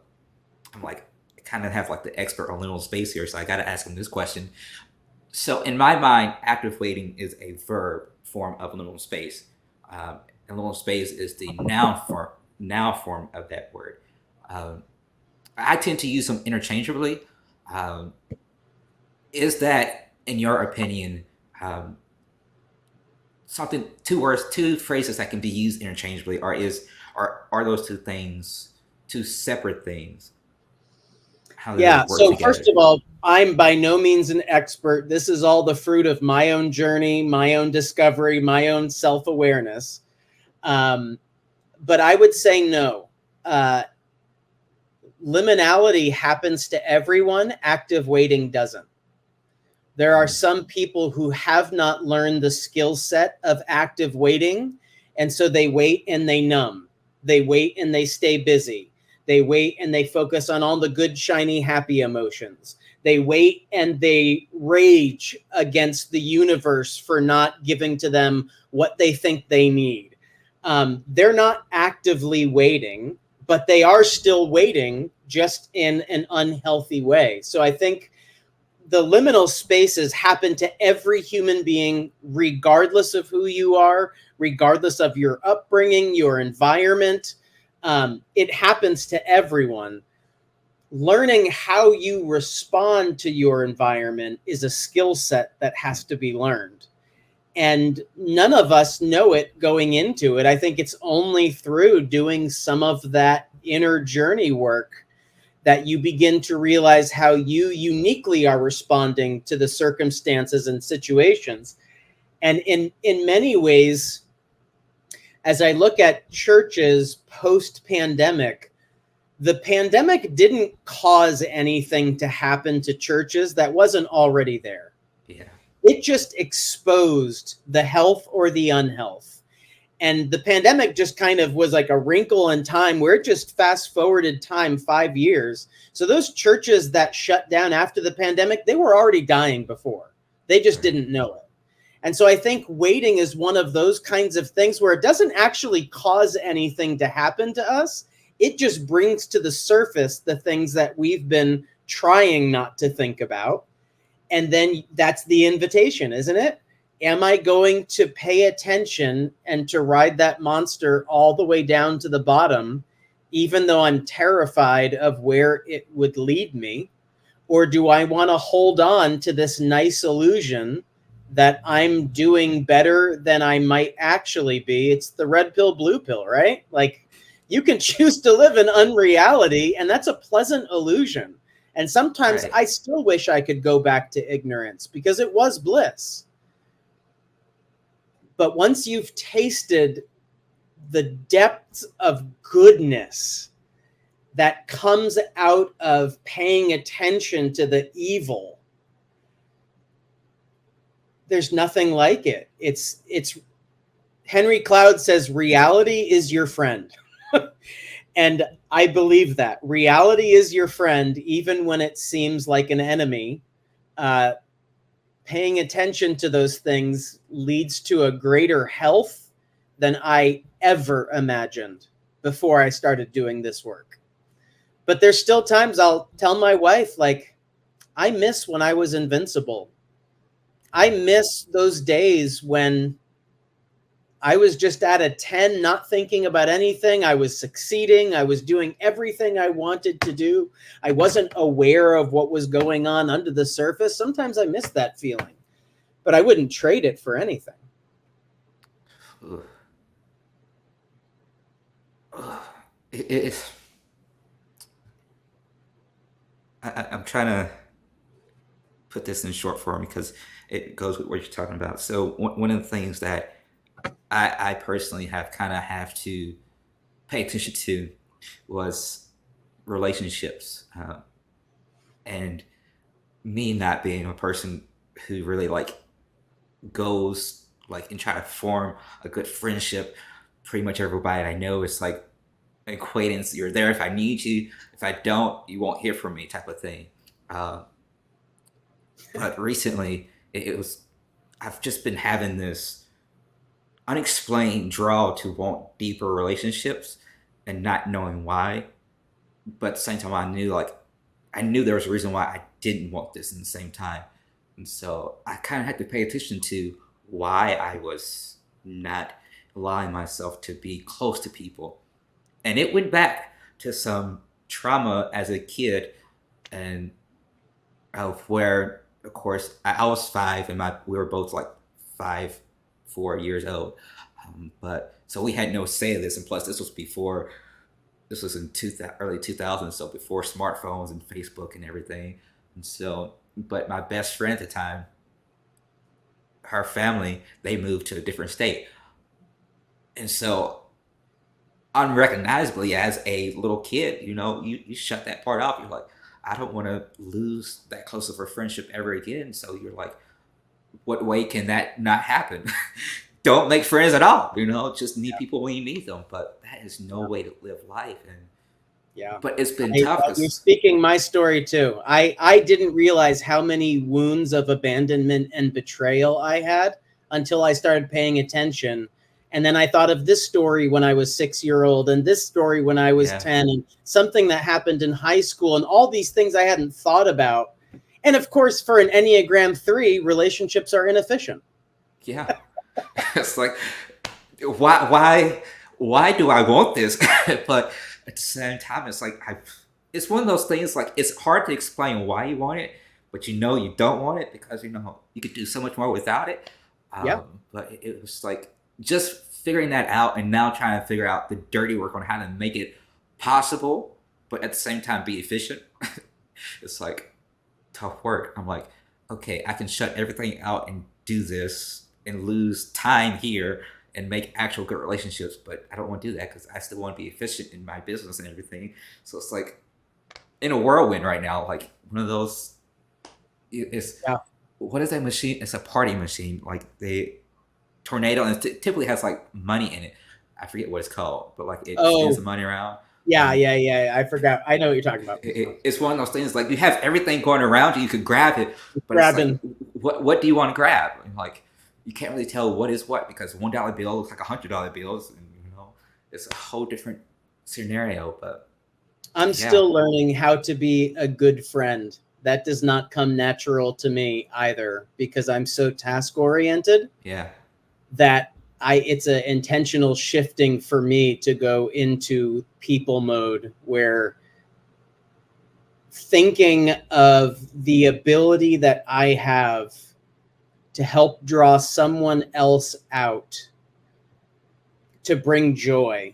I'm like, I kind of have like the expert on liminal space here, so I got to ask him this question. So in my mind, active waiting is a verb form of liminal space. Um, and liminal space is the noun form of that word. Um, I tend to use them interchangeably. Um, is that, in your opinion, um, something two phrases that can be used interchangeably, or are those two things two separate things? How do they Yeah. work So, together? first of all, I'm by no means an expert. This is all the fruit of my own journey, my own discovery, my own self awareness. Um, but I would say no. Uh, Liminality happens to everyone, active waiting doesn't. There are Mm, some people who have not learned the skill set of active waiting. And so they wait and they numb. They wait and they stay busy. They wait and they focus on all the good, shiny, happy emotions. They wait and they rage against the universe for not giving to them what they think they need. They're not actively waiting, but they are still waiting, just in an unhealthy way. So I think the liminal spaces happen to every human being, regardless of who you are, regardless of your upbringing, your environment. It happens to everyone. Learning how you respond to your environment is a skill set that has to be learned. And none of us know it going into it. I think it's only through doing some of that inner journey work that you begin to realize how you uniquely are responding to the circumstances and situations. And in many ways, as I look at churches post pandemic, the pandemic didn't cause anything to happen to churches that wasn't already there. yeah, It just exposed the health or the unhealth. And the pandemic just kind of was like a wrinkle in time where it just fast forwarded time 5 years. So those churches that shut down after the pandemic, they were already dying before. They just right. didn't know it. And so I think waiting is one of those kinds of things where it doesn't actually cause anything to happen to us. It just brings to the surface the things that we've been trying not to think about. And then that's the invitation, isn't it? Am I going to pay attention and to ride that monster all the way down to the bottom, even though I'm terrified of where it would lead me? Or do I want to hold on to this nice illusion that I'm doing better than I might actually be? It's the red pill, blue pill, right? Like you can choose to live in unreality, and that's a pleasant illusion. And sometimes Right. I still wish I could go back to ignorance because it was bliss. But once you've tasted the depths of goodness that comes out of paying attention to the evil, there's nothing like it. It's Henry Cloud says reality is your friend. And I believe that reality is your friend, even when it seems like an enemy. Uh, paying attention to those things leads to a greater health than I ever imagined before I started doing this work. But there's still times I'll tell my wife, like, I miss when I was invincible. I miss those days when I was just at a 10, not thinking about anything. I was succeeding. I was doing everything I wanted to do. I wasn't aware of what was going on under the surface. Sometimes I miss that feeling, but I wouldn't trade it for anything. Ugh. Ugh. It's I'm trying to put this in short form because it goes with what you're talking about. So one of the things that I personally have to pay attention to was relationships, and me not being a person who really like goes like and try to form a good friendship. Pretty much everybody I know is like an acquaintance. You're there if I need you. If I don't, you won't hear from me, type of thing. Uh, but recently, it was I've just been having this unexplained draw to want deeper relationships and not knowing why. But at the same time, I knew there was a reason why I didn't want this in the same time. And so I kind of had to pay attention to why I was not allowing myself to be close to people. And it went back to some trauma as a kid, and of where, of course, I was five, and we were both like 4 years old. But so we had no say of this, and plus this was in early 2000s, so before smartphones and Facebook and everything. And so, but my best friend at the time, her family, they moved to a different state. And so, unrecognizably, as a little kid, you shut that part off. You're like, I don't want to lose that close of a friendship ever again. So you're like, what way can that not happen? Don't make friends at all. Just meet people when you need them. But that is no way to live life. And Yeah. but it's been tough. You're speaking my story too. I didn't realize how many wounds of abandonment and betrayal I had until I started paying attention. And then I thought of this story when I was 6-year-old, and this story when I was 10, and something that happened in high school, and all these things I hadn't thought about. And of course, for an Enneagram 3, relationships are inefficient. Yeah. It's like, why do I want this? But at the same time, it's like it's one of those things, like, it's hard to explain why you want it, but you don't want it because you could do so much more without it. But it was like just figuring that out, and now trying to figure out the dirty work on how to make it possible, but at the same time be efficient. It's like tough work. I'm like, okay, I can shut everything out and do this and lose time here and make actual good relationships, but I don't want to do that because I still want to be efficient in my business and everything. So it's like in a whirlwind right now, like one of those. What is that machine? It's a party machine. Like the tornado, and it typically has like money in it. I forget what it's called, but like it spins the money around. Yeah. I forgot. I know what you're talking about. It's one of those things, like you have everything going around you. You could grab it, but it's like, what do you want to grab? And like, you can't really tell what is what, because a $1 bill looks like $100 bills, and it's a whole different scenario. But I'm still learning how to be a good friend. That does not come natural to me either, because I'm so task oriented. Yeah. That it's an intentional shifting for me to go into people mode, where thinking of the ability that I have to help draw someone else out, to bring joy,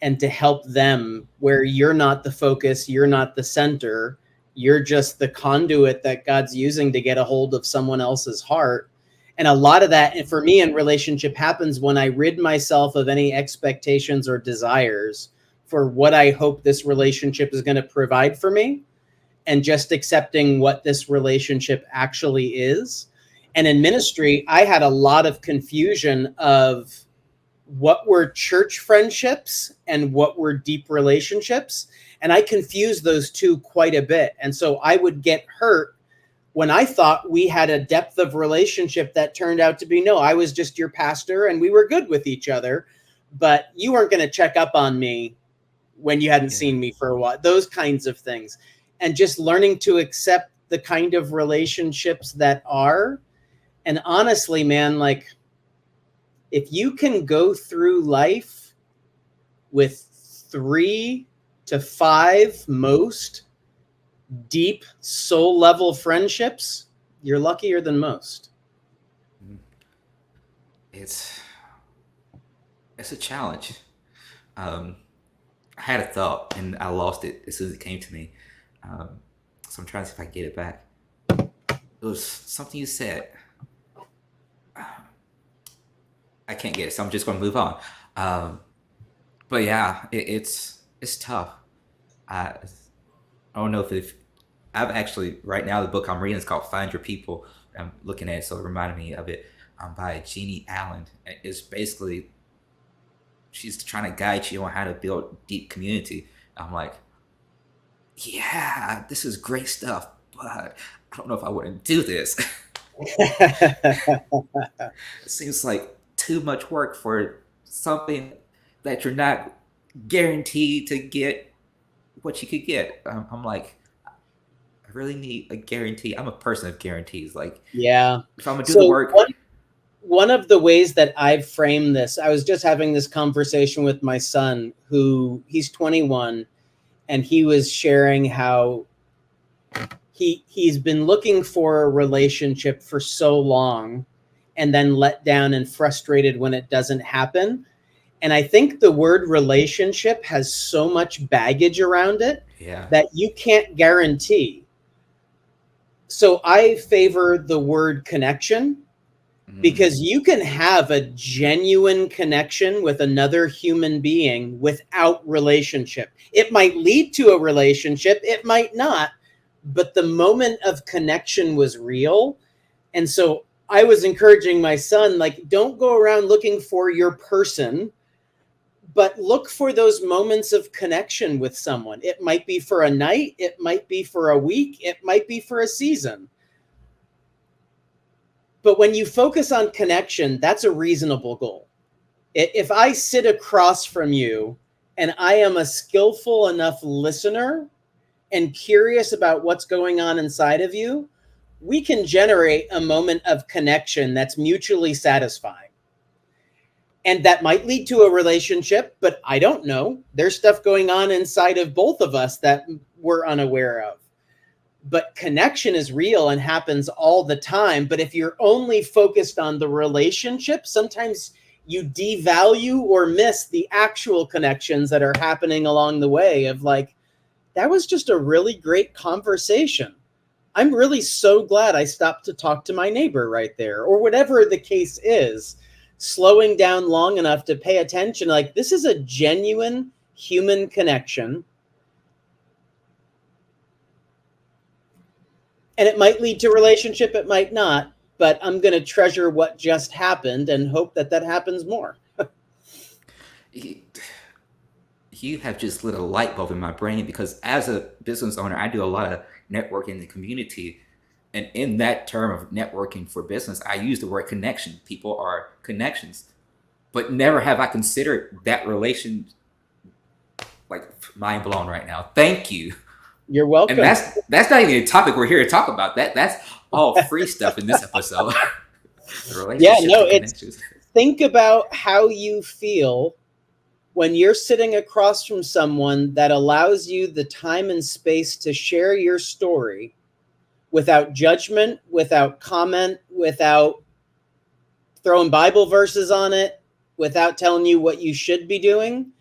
and to help them, where you're not the focus, you're not the center, you're just the conduit that God's using to get a hold of someone else's heart. And a lot of that, for me, in relationship happens when I rid myself of any expectations or desires for what I hope this relationship is going to provide for me, and just accepting what this relationship actually is. And in ministry, I had a lot of confusion of what were church friendships and what were deep relationships. And I confused those two quite a bit. And so I would get hurt when I thought we had a depth of relationship that turned out to be, no, I was just your pastor and we were good with each other, but you weren't going to check up on me when you hadn't Yeah. seen me for a while. Those kinds of things. And just learning to accept the kind of relationships that are. And honestly, man, like, if you can go through life with 3 to 5 most deep soul level friendships, you're luckier than most. It's a challenge. Um, I had a thought and I lost it as soon as it came to me. So I'm trying to see if I can get it back. It was something you said. I can't get it, so I'm just going to move on. Um, but yeah, it's tough. I I don't know if I've actually right now the book I'm reading is called Find Your People. I'm looking at it, so it reminded me of it. By Jeannie Allen. It's basically she's trying to guide you on how to build deep community. I'm like, yeah, this is great stuff, but I don't know if I want to do this. It seems like too much work for something that you're not guaranteed to get what you could get. I'm like, I really need a guarantee. I'm a person of guarantees. Like, Yeah. if I'm gonna do the So work, one of the ways that I've framed this, I was just having this conversation with my son, who he's 21, and he was sharing how he's been looking for a relationship for so long and then let down and frustrated when it doesn't happen. And I think the word relationship has so much baggage around it yeah, that you can't guarantee. So I favor the word connection, mm, because you can have a genuine connection with another human being without relationship. It might lead to a relationship, it might not, but the moment of connection was real. And so I was encouraging my son, like, don't go around looking for your person, but look for those moments of connection with someone. It might be for a night, it might be for a week, it might be for a season. But when you focus on connection, that's a reasonable goal. If I sit across from you and I am a skillful enough listener and curious about what's going on inside of you, we can generate a moment of connection that's mutually satisfying. And that might lead to a relationship, but I don't know. There's stuff going on inside of both of us that we're unaware of. But connection is real and happens all the time. But if you're only focused on the relationship, sometimes you devalue or miss the actual connections that are happening along the way, of like, that was just a really great conversation. I'm really so glad I stopped to talk to my neighbor right there, or whatever the case is. Slowing down long enough to pay attention, like, this is a genuine human connection. And it might lead to a relationship, it might not, but I'm going to treasure what just happened and hope that that happens more. you, you have just lit a light bulb in my brain because as a business owner, I do a lot of networking in the community. And in that term of networking for business, I use the word connection. People are connections, but never have I considered that relation. Like, mind blown right now. Thank you. You're And welcome. that's not even a topic we're here to talk about. That's all free stuff in this episode. The Yeah, relationships no, and it's, connections. think about how you feel when you're sitting across from someone that allows you the time and space to share your story without judgment, without comment, without throwing Bible verses on it, without telling you what you should be doing.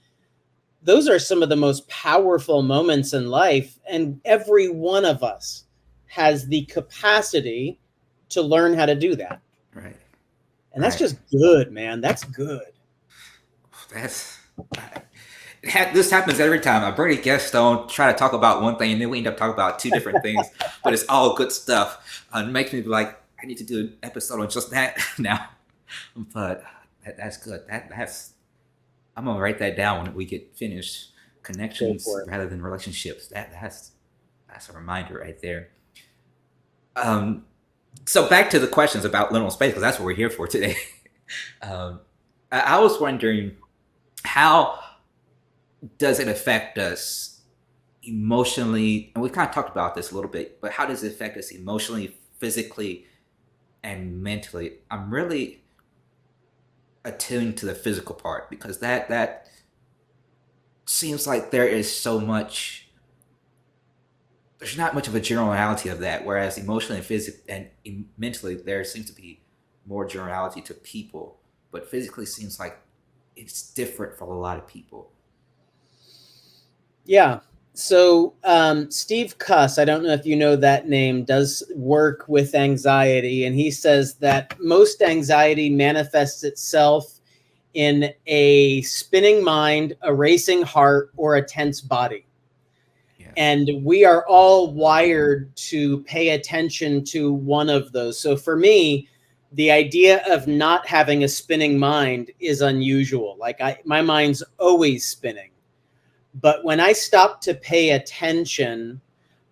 Those are some of the most powerful moments in life. And every one of us has the capacity to learn how to do that. Right. And that's Right. just good, man. That's good. That's this happens every time. I bring a guest on, try to talk about one thing, and then we end up talking about two different things. But it's all good stuff. It makes me be like, I need to do an episode on just that now. But that's good. That's I'm gonna write that down when we get finished. Go Connections for it. rather than relationships. That's a reminder right there. So back to the questions about liminal space, because that's what we're here for today. um, I was wondering, how does it affect us emotionally? And we kind of talked about this a little bit, but how does it affect us emotionally, physically, and mentally? I'm really attuned to the physical part because that seems like there is so much. There's not much of a generality of that, whereas emotionally and physically and mentally there seems to be more generality to people, but physically seems like it's different for a lot of people. Yeah. So Steve Cuss, I don't know if you know that name, does work with anxiety, and he says that most anxiety manifests itself in a spinning mind, a racing heart, or a tense body. Yeah. And we are all wired to pay attention to one of those. So for me, the idea of not having a spinning mind is unusual. Like my mind's always spinning. But when I stop to pay attention,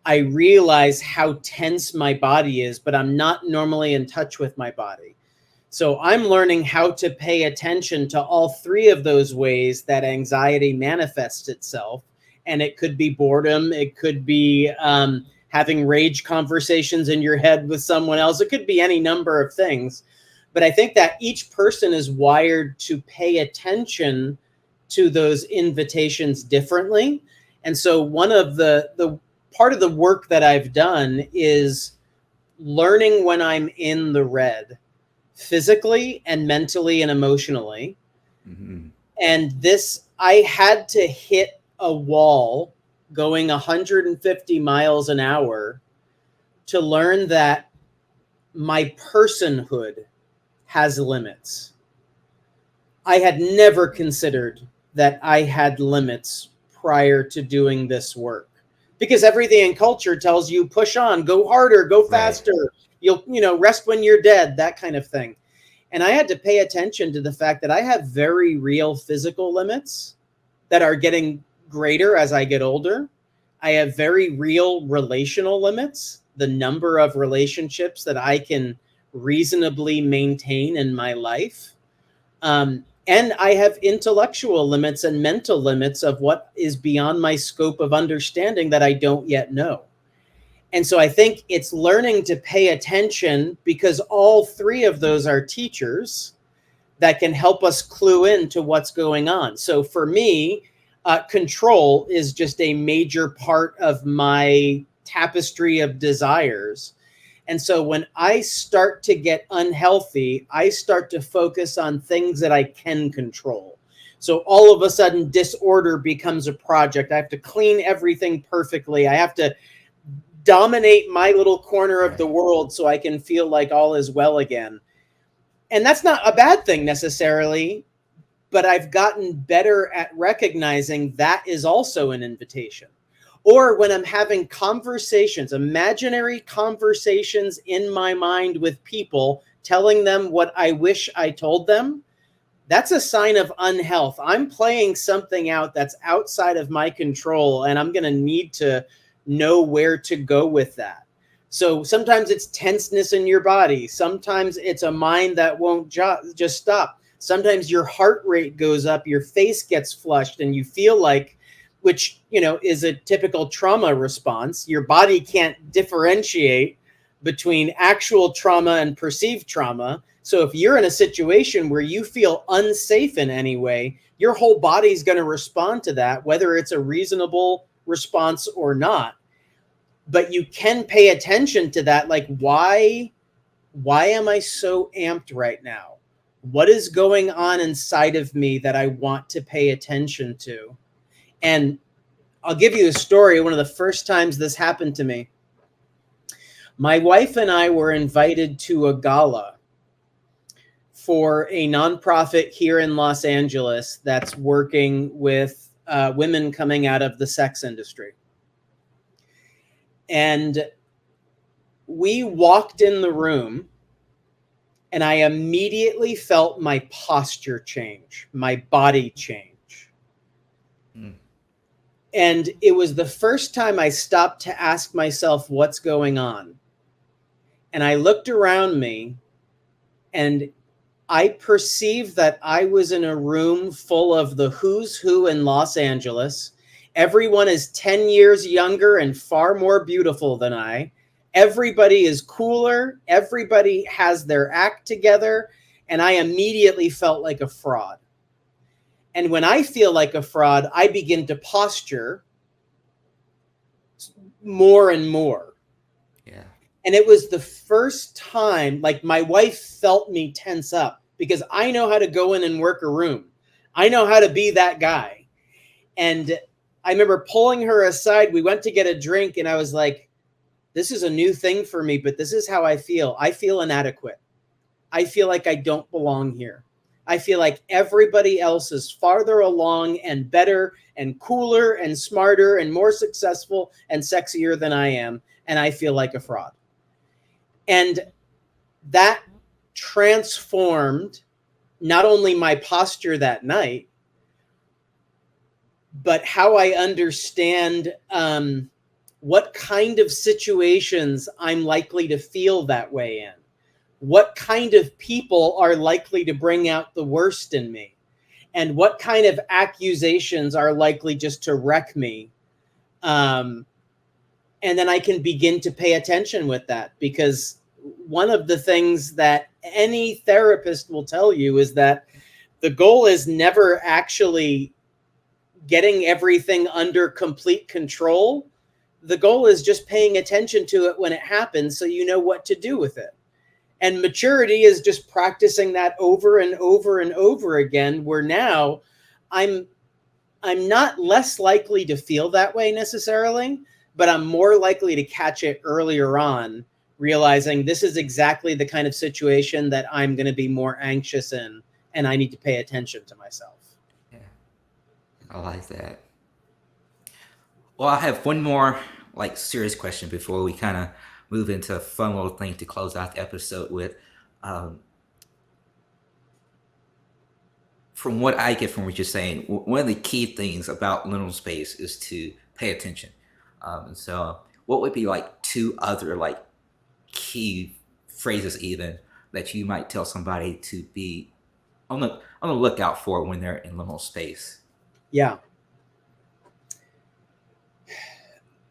I realize how tense my body is, but I'm not normally in touch with my body. So I'm learning how to pay attention to all three of those ways that anxiety manifests itself. And it could be boredom, it could be having rage conversations in your head with someone else, it could be any number of things. But I think that each person is wired to pay attention to those invitations differently. And so one of the part of the work that I've done is learning when I'm in the red, physically and mentally and emotionally. Mm-hmm. And this, I had to hit a wall going 150 miles an hour to learn that my personhood has limits. I had never considered that I had limits prior to doing this work, because everything in culture tells you push on, go harder, go Right. faster, you'll rest when you're dead, that kind of thing. And I had to pay attention to the fact that I have very real physical limits that are getting greater as I get older. I have very real relational limits, the number of relationships that I can reasonably maintain in my life. And I have intellectual limits and mental limits of what is beyond my scope of understanding that I don't yet know. And so I think it's learning to pay attention, because all three of those are teachers that can help us clue into what's going on. So for me, control is just a major part of my tapestry of desires. And so when I start to get unhealthy, I start to focus on things that I can control. So all of a sudden, disorder becomes a project. I have to clean everything perfectly. I have to dominate my little corner of the Right. world so I can feel like all is well again. And that's not a bad thing necessarily, but I've gotten better at recognizing that is also an invitation. Or when I'm having conversations, imaginary conversations in my mind with people, telling them what I wish I told them, that's a sign of unhealth. I'm playing something out that's outside of my control, and I'm going to need to know where to go with that. So sometimes it's tenseness in your body. Sometimes it's a mind that won't just stop. Sometimes your heart rate goes up, your face gets flushed, and you feel like, which, is a typical trauma response. Your body can't differentiate between actual trauma and perceived trauma. So if you're in a situation where you feel unsafe in any way, your whole body's going to respond to that, whether it's a reasonable response or not. But you can pay attention to that. Like, why am I so amped right now? What is going on inside of me that I want to pay attention to? And I'll give you a story. One of the first times this happened to me, my wife and I were invited to a gala for a nonprofit here in Los Angeles that's working with women coming out of the sex industry. And we walked in the room, and I immediately felt my posture change, my body change. Mm. And it was the first time I stopped to ask myself, what's going on? And I looked around me and I perceived that I was in a room full of the who's who in Los Angeles. Everyone is 10 years younger and far more beautiful than I. Everybody is cooler. Everybody has their act together. And I immediately felt like a fraud. And when I feel like a fraud, I begin to posture more and more. Yeah. And it was the first time, like, my wife felt me tense up because I know how to go in and work a room. I know how to be that guy. And I remember pulling her aside. We went to get a drink and I was like, this is a new thing for me, but this is how I feel. I feel inadequate. I feel like I don't belong here. I feel like everybody else is farther along and better and cooler and smarter and more successful and sexier than I am. And I feel like a fraud. And that transformed not only my posture that night, but how I understand what kind of situations I'm likely to feel that way in. What kind of people are likely to bring out the worst in me? And what kind of accusations are likely just to wreck me? And then I can begin to pay attention with that, because one of the things that any therapist will tell you is that the goal is never actually getting everything under complete control. The goal is just paying attention to it when it happens so you know what to do with it. And maturity is just practicing that over and over and over again, where now I'm not less likely to feel that way necessarily, but I'm more likely to catch it earlier on, realizing this is exactly the kind of situation that I'm going to be more anxious in, and I need to pay attention to myself. Yeah. I like that. Well, I have one more like serious question before we kind of move into a fun little thing to close out the episode with. Um, from what I get from what you're saying, one of the key things about liminal space is to pay attention. So, what would be like two other like key phrases even that you might tell somebody to be on the lookout for when they're in liminal space? Yeah.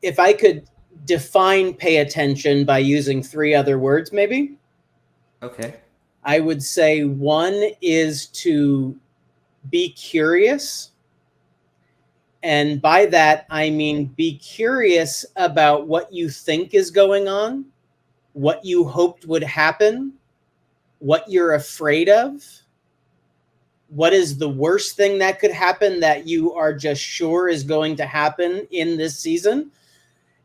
If I could define pay attention by using three other words, maybe, Okay. I would say one is to be curious. And by that, I mean be curious about what you think is going on, what you hoped would happen, what you're afraid of, what is the worst thing that could happen that you are just sure is going to happen in this season,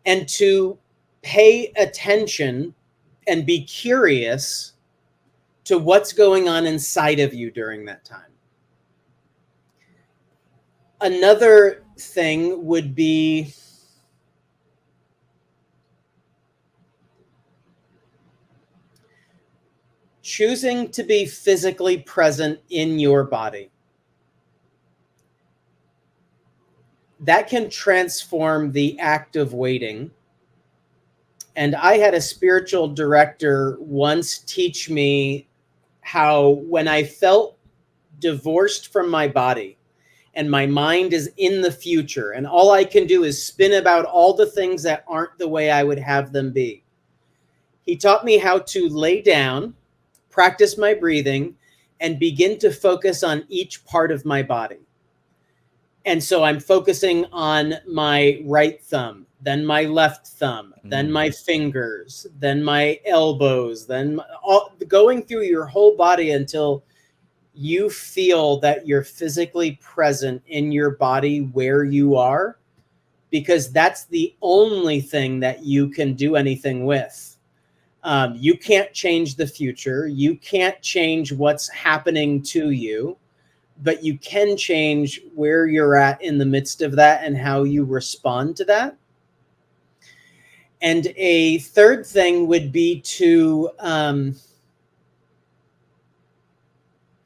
and to pay attention and be curious to what's going on inside of you during that time. Another thing would be choosing to be physically present in your body. That can transform the act of waiting. And I had a spiritual director once teach me how, when I felt divorced from my body and my mind is in the future and all I can do is spin about all the things that aren't the way I would have them be, he taught me how to lay down, practice my breathing, and begin to focus on each part of my body. And so I'm focusing on my right thumb, then my left thumb, then my fingers, then my elbows, then going through your whole body until you feel that you're physically present in your body where you are, because that's the only thing that you can do anything with. You can't change the future. You can't change what's happening to you, but you can change where you're at in the midst of that and how you respond to that. And a third thing would be to,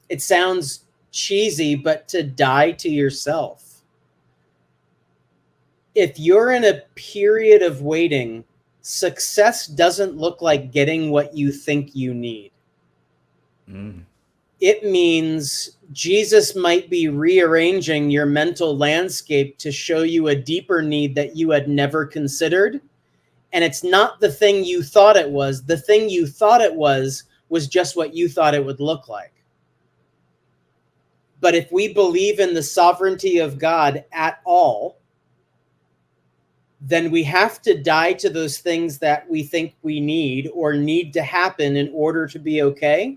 it sounds cheesy, but to die to yourself. If you're in a period of waiting Success doesn't look like getting what you think you need. Mm. It means Jesus might be rearranging your mental landscape to show you a deeper need that you had never considered. And it's not the thing you thought it was. The thing you thought it was just what you thought it would look like. But if we believe in the sovereignty of God at all, then we have to die to those things that we think we need or need to happen in order to be okay,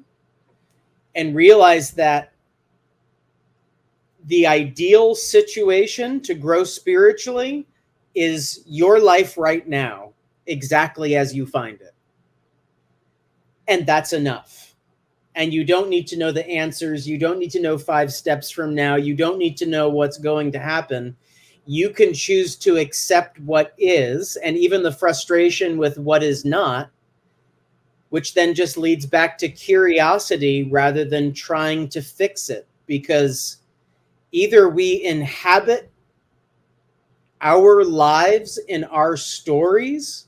and realize that the ideal situation to grow spiritually is your life right now, exactly as you find it. And that's enough. And you don't need to know the answers. You don't need to know 5 steps from now. You don't need to know what's going to happen. You can choose to accept what is, and even the frustration with what is not, which then just leads back to curiosity rather than trying to fix it. Because either we inhabit our lives in our stories,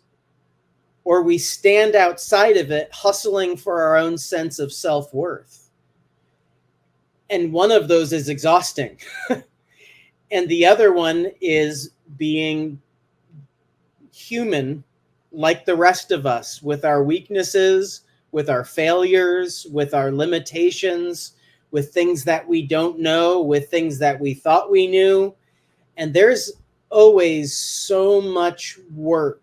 or we stand outside of it hustling for our own sense of self-worth. And one of those is exhausting. And the other one is being human like the rest of us, with our weaknesses, with our failures, with our limitations, with things that we don't know, with things that we thought we knew. And there's always so much work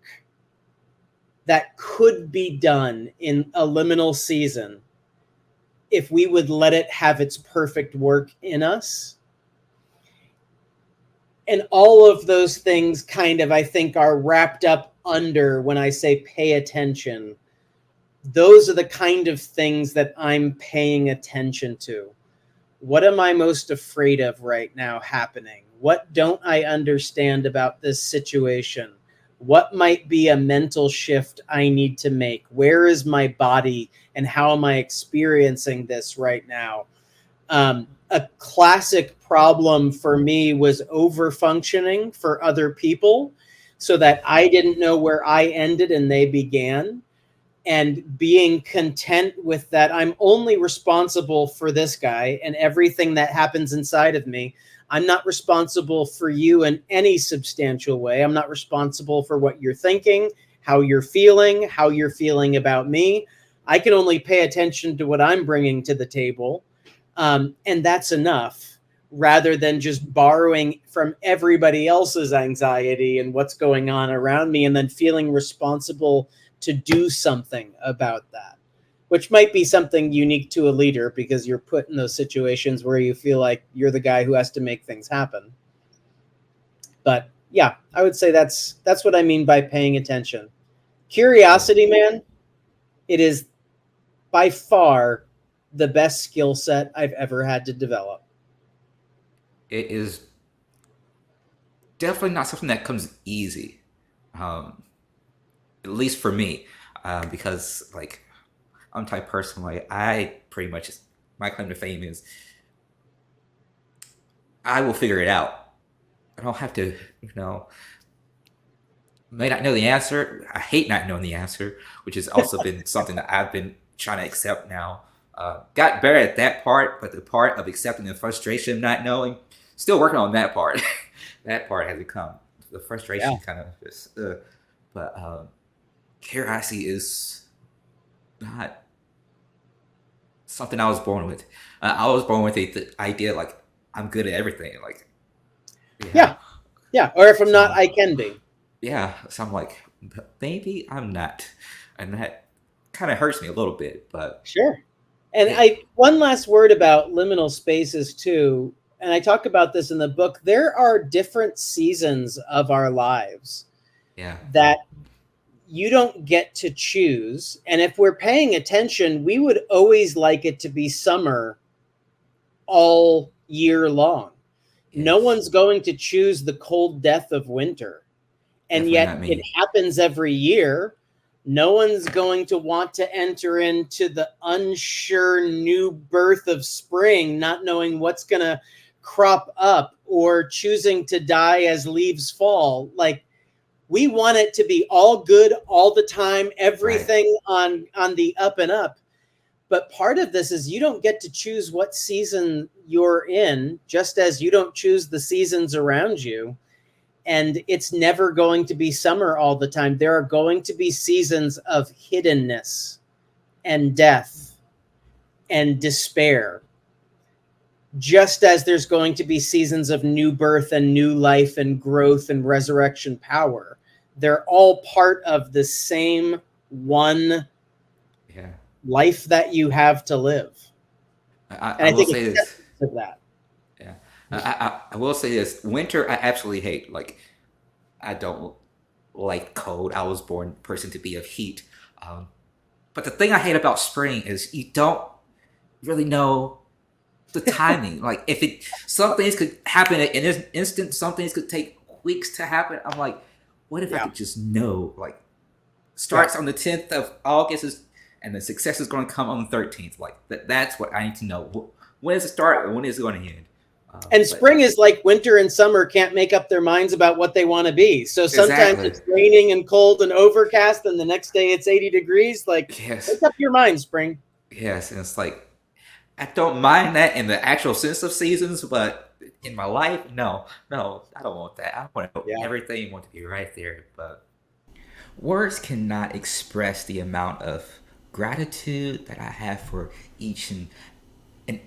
that could be done in a liminal season if we would let it have its perfect work in us. And all of those things kind of, I think, are wrapped up under when I say pay attention. Those are the kind of things that I'm paying attention to. What am I most afraid of right now happening? What don't I understand about this situation? What might be a mental shift I need to make? Where is my body and how am I experiencing this right now? A classic problem for me was over-functioning for other people so that I didn't know where I ended and they began. And being content with that, I'm only responsible for this guy and everything that happens inside of me. I'm not responsible for you in any substantial way. I'm not responsible for what you're thinking, how you're feeling about me. I can only pay attention to what I'm bringing to the table. And that's enough, rather than just borrowing from everybody else's anxiety and what's going on around me and then feeling responsible to do something about that, which might be something unique to a leader because you're put in those situations where you feel like you're the guy who has to make things happen. But yeah, I would say that's what I mean by paying attention. Curiosity, man, it is by far the best skill set I've ever had to develop. It is definitely not something that comes easy, at least for me, because like I'm the type of person, like I pretty much, my claim to fame is I will figure it out. I don't have to, may not know the answer. I hate not knowing the answer, which has also been something that I've been trying to accept now. Got better at that part, but the part of accepting the frustration of not knowing, still working on that part. That part hasn't come. The frustration kind of just, but curiosity is not something I was born with. I was born with the idea like I'm good at everything. Like, yeah. Or if I'm not, I can be. Yeah, so I'm like, maybe I'm not, and that kind of hurts me a little bit. But sure. And one last word about liminal spaces too, and I talk about this in the book. There are different seasons of our lives that you don't get to choose. And if we're paying attention, we would always like it to be summer all year long. Yes. No one's going to choose the cold death of winter. And yet it happens every year. No one's going to want to enter into the unsure new birth of spring, not knowing what's going to crop up, or choosing to die as leaves fall. Like, We want it to be all good all the time, Right. everything on the up and up. But part of this is you don't get to choose what season you're in, just as you don't choose the seasons around you. And it's never going to be summer all the time. There are going to be seasons of hiddenness and death and despair, just as there's going to be seasons of new birth and new life and growth and resurrection power. They're all part of the same one Yeah. life that you have to live. And I I will think say this. acceptance of that. Yeah. I will say this. Winter, I absolutely hate. Like, I don't like cold. I was born a person to be of heat. Um, but the thing I hate about spring is you don't really know the timing. Like, if it, some things could happen in an instant, some things could take weeks to happen. I'm like, what if I Yeah. could just know? Like, starts on the 10th of August and the success is going to come on the 13th. Like, that's what I need to know. When does it start and when is it going to end? And But spring is like winter and summer can't make up their minds about what they want to be. So sometimes exactly. it's raining and cold and overcast, and the next day it's 80 degrees. Like, Yes. make up your mind, spring. Yes. And it's like, I don't mind that in the actual sense of seasons, but in my life, no, I don't want that. I want Yeah. everything want to be right there. But words cannot express the amount of gratitude that I have for each and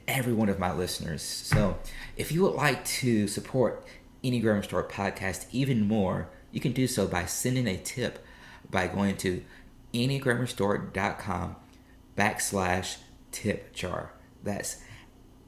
every one of my listeners. So, if you would like to support Enneagram Store podcast even more, you can do so by sending a tip by going to enneagramrestore.com/tip jar. That's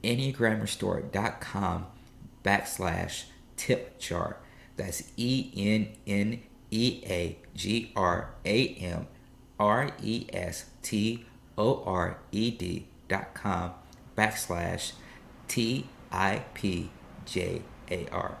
enneagramrestore.com/tip jar. That's ENNEAGRAMRESTORE.com/TIPJAR.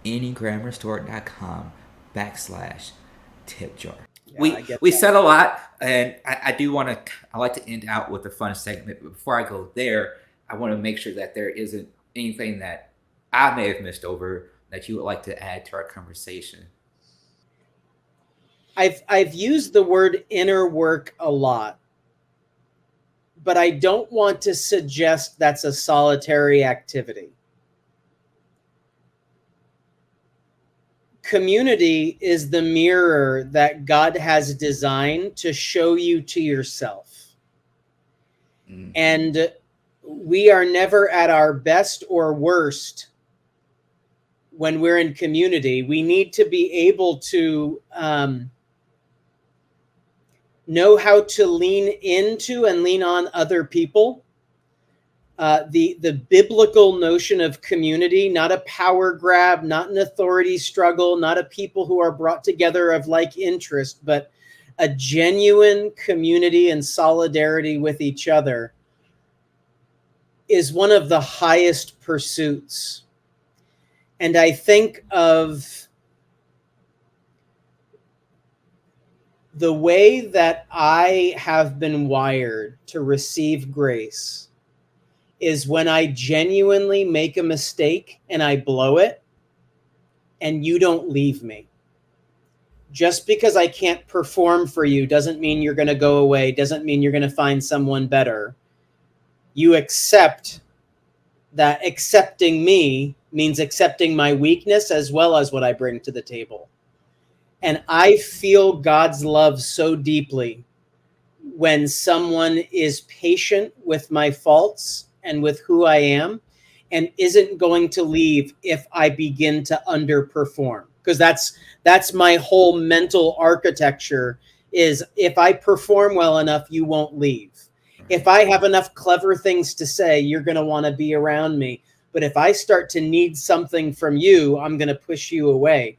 enneagramrestore.com/tip jar. Yeah, I get We that. said a lot, and I do want to. I like to end out with a fun segment. But before I go there, I want to make sure that there isn't anything that I may have missed over that you would like to add to our conversation. I've used the word inner work a lot, but I don't want to suggest that's a solitary activity. Community is the mirror that God has designed to show you to yourself. Mm. And we are never at our best or worst when we're in community. We need to be able to know how to lean into and lean on other people. The biblical notion of community, not a power grab, not an authority struggle, not a people who are brought together of like interest, but a genuine community and solidarity with each other, is one of the highest pursuits. And I think of the way that I have been wired to receive grace is when I genuinely make a mistake and I blow it, and you don't leave me. Just because I can't perform for you doesn't mean you're going to go away, doesn't mean you're going to find someone better. You accept that accepting me means accepting my weakness as well as what I bring to the table. And I feel God's love so deeply when someone is patient with my faults and with who I am, and isn't going to leave if I begin to underperform. Because that's my whole mental architecture, is if I perform well enough, you won't leave. If I have enough clever things to say, you're going to want to be around me. But if I start to need something from you, I'm going to push you away.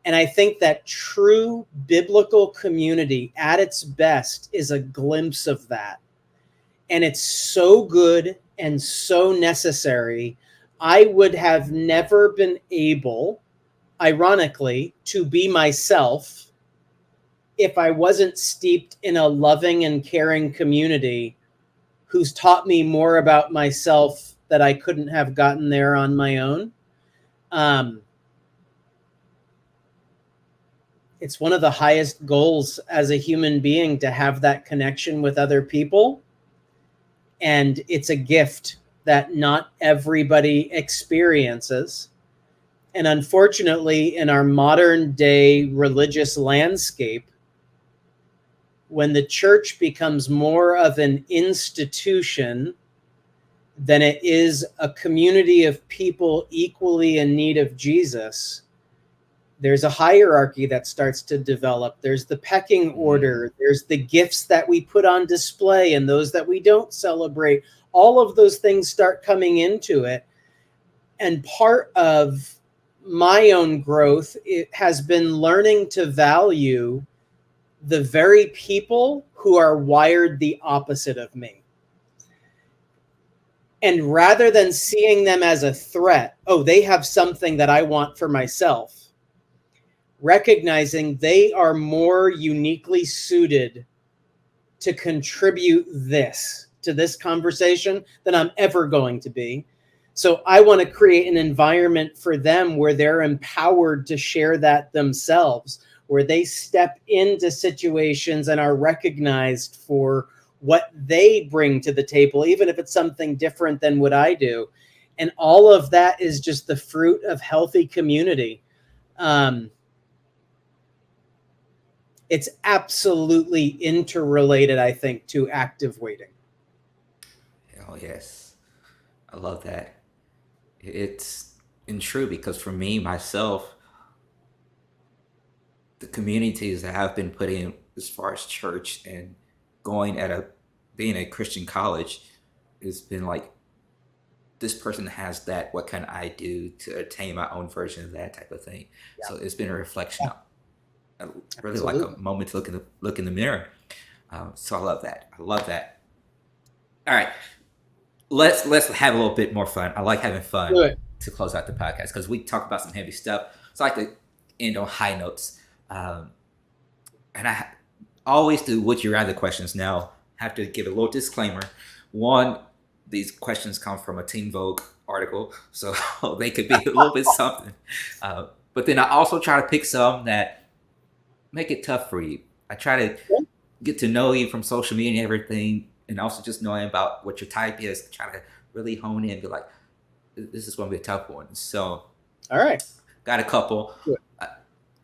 And I think that true biblical community at its best is a glimpse of that. And it's so good and so necessary. I would have never been able, ironically, to be myself if I wasn't steeped in a loving and caring community who's taught me more about myself that I couldn't have gotten there on my own. It's one of the highest goals as a human being to have that connection with other people. And it's a gift that not everybody experiences. And unfortunately, in our modern day religious landscape, when the church becomes more of an institution than it is a community of people equally in need of Jesus, there's a hierarchy that starts to develop. There's the pecking order. There's the gifts that we put on display and those that we don't celebrate. All of those things start coming into it. And part of my own growth, it has been learning to value the very people who are wired the opposite of me. And rather than seeing them as a threat, oh, they have something that I want for myself, recognizing they are more uniquely suited to contribute this to this conversation than I'm ever going to be. So I want to create an environment for them where they're empowered to share that themselves, where they step into situations and are recognized for what they bring to the table, even if it's something different than what I do. And all of that is just the fruit of healthy community. It's absolutely interrelated, I think, to active waiting. Oh, yes. I love that. It's and true because for me, myself, the communities that I've been put in as far as church and going at being a Christian college, it's been like this person has that. What can I do to attain my own version of that type of thing? Yeah. So it's been a reflection. Yeah. Really Absolutely. Like a moment to look in the mirror. So I love that. I love that. All right, let's have a little bit more fun. I like having fun to close out the podcast because we talk about some heavy stuff. So I like to end on high notes. And I always do would you rather questions. Now, I have to give a little disclaimer. One, these questions come from a Teen Vogue article, so they could be a little bit something. But then I also try to pick some that make it tough for you. I try to get to know you from social media and everything, and also just knowing about what your type is. Try to really hone in and be like, this is going to be a tough one. So, all right, got a couple. I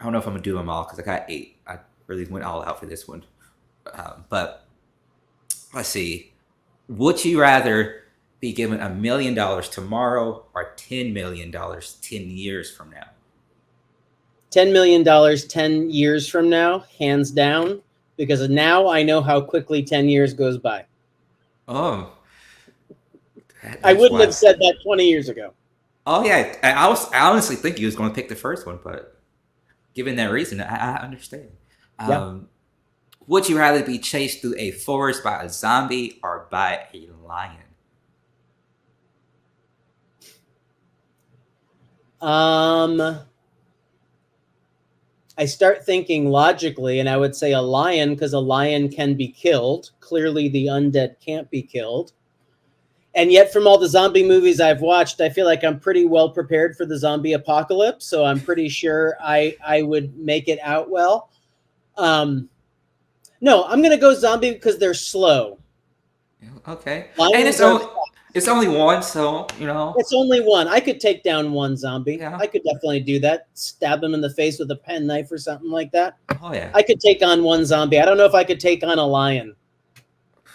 don't know if I'm going to do them all because I got 8. I really went all out for this one. But let's see. Would you rather be given $1 million tomorrow or $10 million 10 years from now? $10 million 10 years from now, hands down, because now I know how quickly 10 years goes by. Oh. I wouldn't have said that 20 years ago. Oh, yeah. I honestly think you was going to pick the first one, but given that reason, I understand. Yeah. Would you rather be chased through a forest by a zombie or by a lion? I start thinking logically, and I would say a lion because a lion can be killed. Clearly, the undead can't be killed. And yet, from all the zombie movies I've watched, I feel like I'm pretty well prepared for the zombie apocalypse. So I'm pretty sure I would make it out well. No, I'm going to go zombie because they're slow. Okay. Lions and it's only one, so, you know. It's only one. I could take down one zombie. Yeah. I could definitely do that. Stab him in the face with a penknife or something like that. Oh, yeah. I could take on one zombie. I don't know if I could take on a lion.